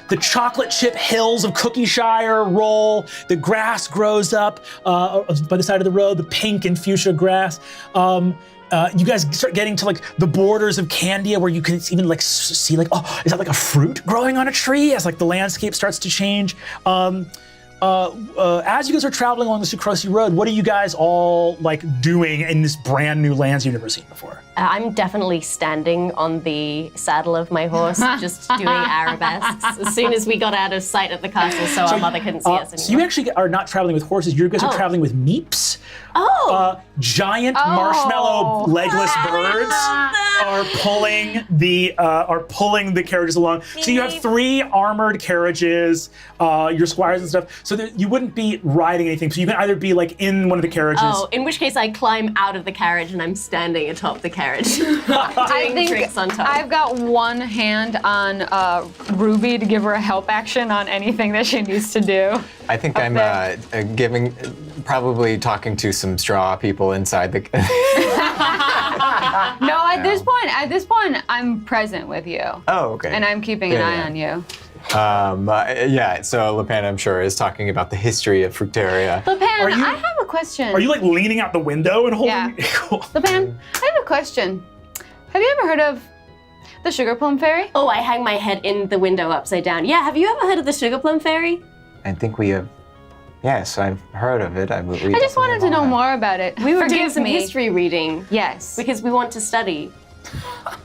The chocolate chip hills of Cookieshire roll. The grass grows up by the side of the road, the pink and fuchsia grass. You guys start getting to like the borders of Candia where you can even like see like, oh, is that like a fruit growing on a tree as like the landscape starts to change? As you guys are traveling along the Sucrosi Road, what are you guys all like doing in this brand new lands you've never seen before? I'm definitely standing on the saddle of my horse, just doing arabesques as soon as we got out of sight of the castle so our mother couldn't see us anymore. So you actually are not traveling with horses, you guys are traveling with meeps. Giant marshmallow legless birds are pulling the carriages along. So you have 3 armored carriages, your squires and stuff. So that you wouldn't be riding anything. So you can either be like in one of the carriages. Oh, in which case I climb out of the carriage and I'm standing atop the carriage, doing tricks on top. I've got one hand on Ruby to give her a help action on anything that she needs to do. I think I'm probably talking to some straw people inside the. No, at this point, I'm present with you. Oh, okay. And I'm keeping an eye on you. Yeah, so LAPIN, I'm sure, is talking about the history of Fructeria. LAPIN, I have a question. Are you like leaning out the window and holding? Yeah. Cool. LAPIN, I have a question. Have you ever heard of the Sugar Plum Fairy? Oh, I hang my head in the window upside down. Yeah, have you ever heard of the Sugar Plum Fairy? I think we have. Yes, I've heard of it. I just wanted to know more about it. We were doing some history reading. Yes. Because we want to study.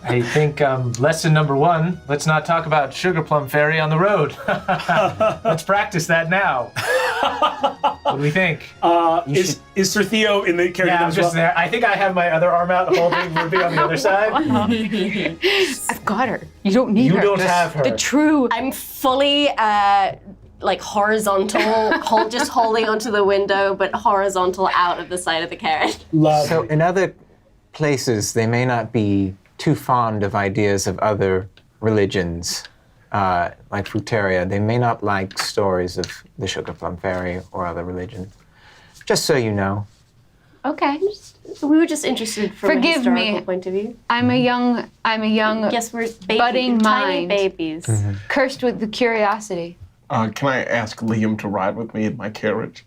I think lesson number 1, let's not talk about Sugar Plum Fairy on the road. Let's practice that now. What do we think? Is Sir Theo in the carriage? Yeah, I'm just there. I think I have my other arm out holding Ruby on the other side. I've got her. You don't need her. You don't have her. The true. I'm fully like horizontal, just holding onto the window, but horizontal out of the side of the carriage. So in other places, they may not be too fond of ideas of other religions, like Fructeria. They may not like stories of the Sugar Plum Fairy or other religions. Just so you know. Okay. We were just interested from a historical point of view. I'm a young Yes, we're budding tiny mind. babies. Cursed with the curiosity. Can I ask Liam to ride with me in my carriage?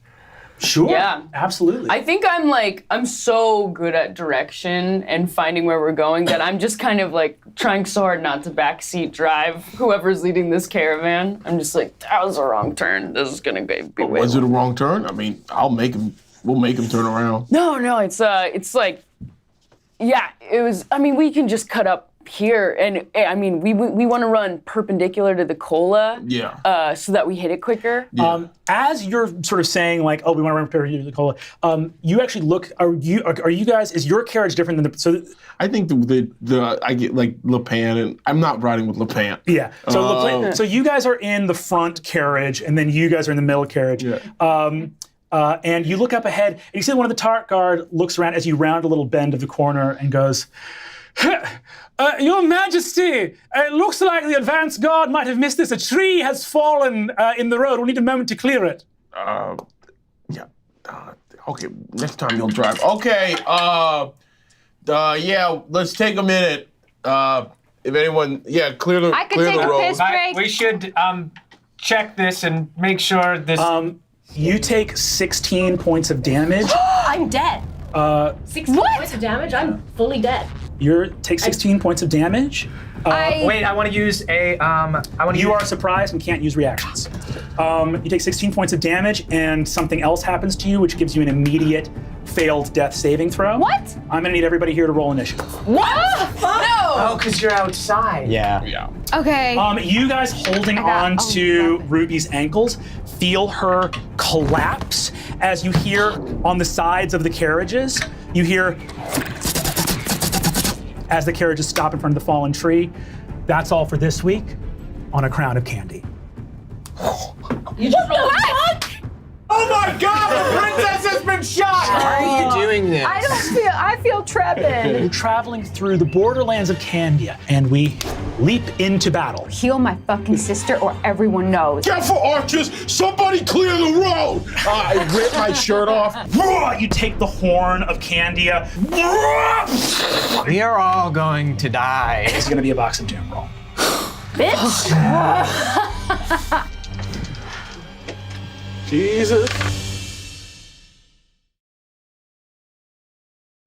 Sure. Yeah. Absolutely. I think I'm so good at direction and finding where we're going that I'm just kind of like trying so hard not to backseat drive whoever's leading this caravan. I'm just like, that was a wrong turn. This is gonna be way. Was it a wrong turn? I mean, we'll make him turn around. No, it's like, yeah, it was. I mean, we can just cut up here, and I mean, we want to run perpendicular to the cola, so that we hit it quicker. As you're sort of saying like, oh, we want to run perpendicular to the cola, you actually look. Are you guys? Is your carriage different than the? So I think I get like LAPIN, and I'm not riding with LAPIN. Yeah. So so you guys are in the front carriage, and then you guys are in the middle carriage. Yeah. And you look up ahead, and you see one of the Tart guard looks around as you round a little bend of the corner and goes, Your Majesty, it looks like the advance guard might have missed this. A tree has fallen in the road. We'll need a moment to clear it. Okay, next time you'll drive. Okay, yeah, let's take a minute. If anyone, clear the road. I could take a piss break. We should check this and make sure this... You take 16 points of damage. I'm dead. 16 points of damage? I'm fully dead. You take 16 points of damage. Wait, I want to use a... You are surprised and can't use reactions. You take 16 points of damage, and something else happens to you, which gives you an immediate failed death saving throw. What? I'm gonna need everybody here to roll initiative. What? No! Oh, because you're outside. Yeah. Okay. You guys holding on to Ruby's ankles feel her collapse as you hear on the sides of the carriages, you hear as the carriages stop in front of the fallen tree. That's all for this week on A Crown of Candy. You just rolled what? Oh my God! The princess has been shot! Why are you doing this? I feel trepid. We're traveling through the borderlands of Candia, and we leap into battle. Heal my fucking sister or everyone knows. Careful, archers! Somebody clear the road! I rip my shirt off. You take the horn of Candia. We are all going to die. It's gonna be a box of doom roll. Bitch. Jesus.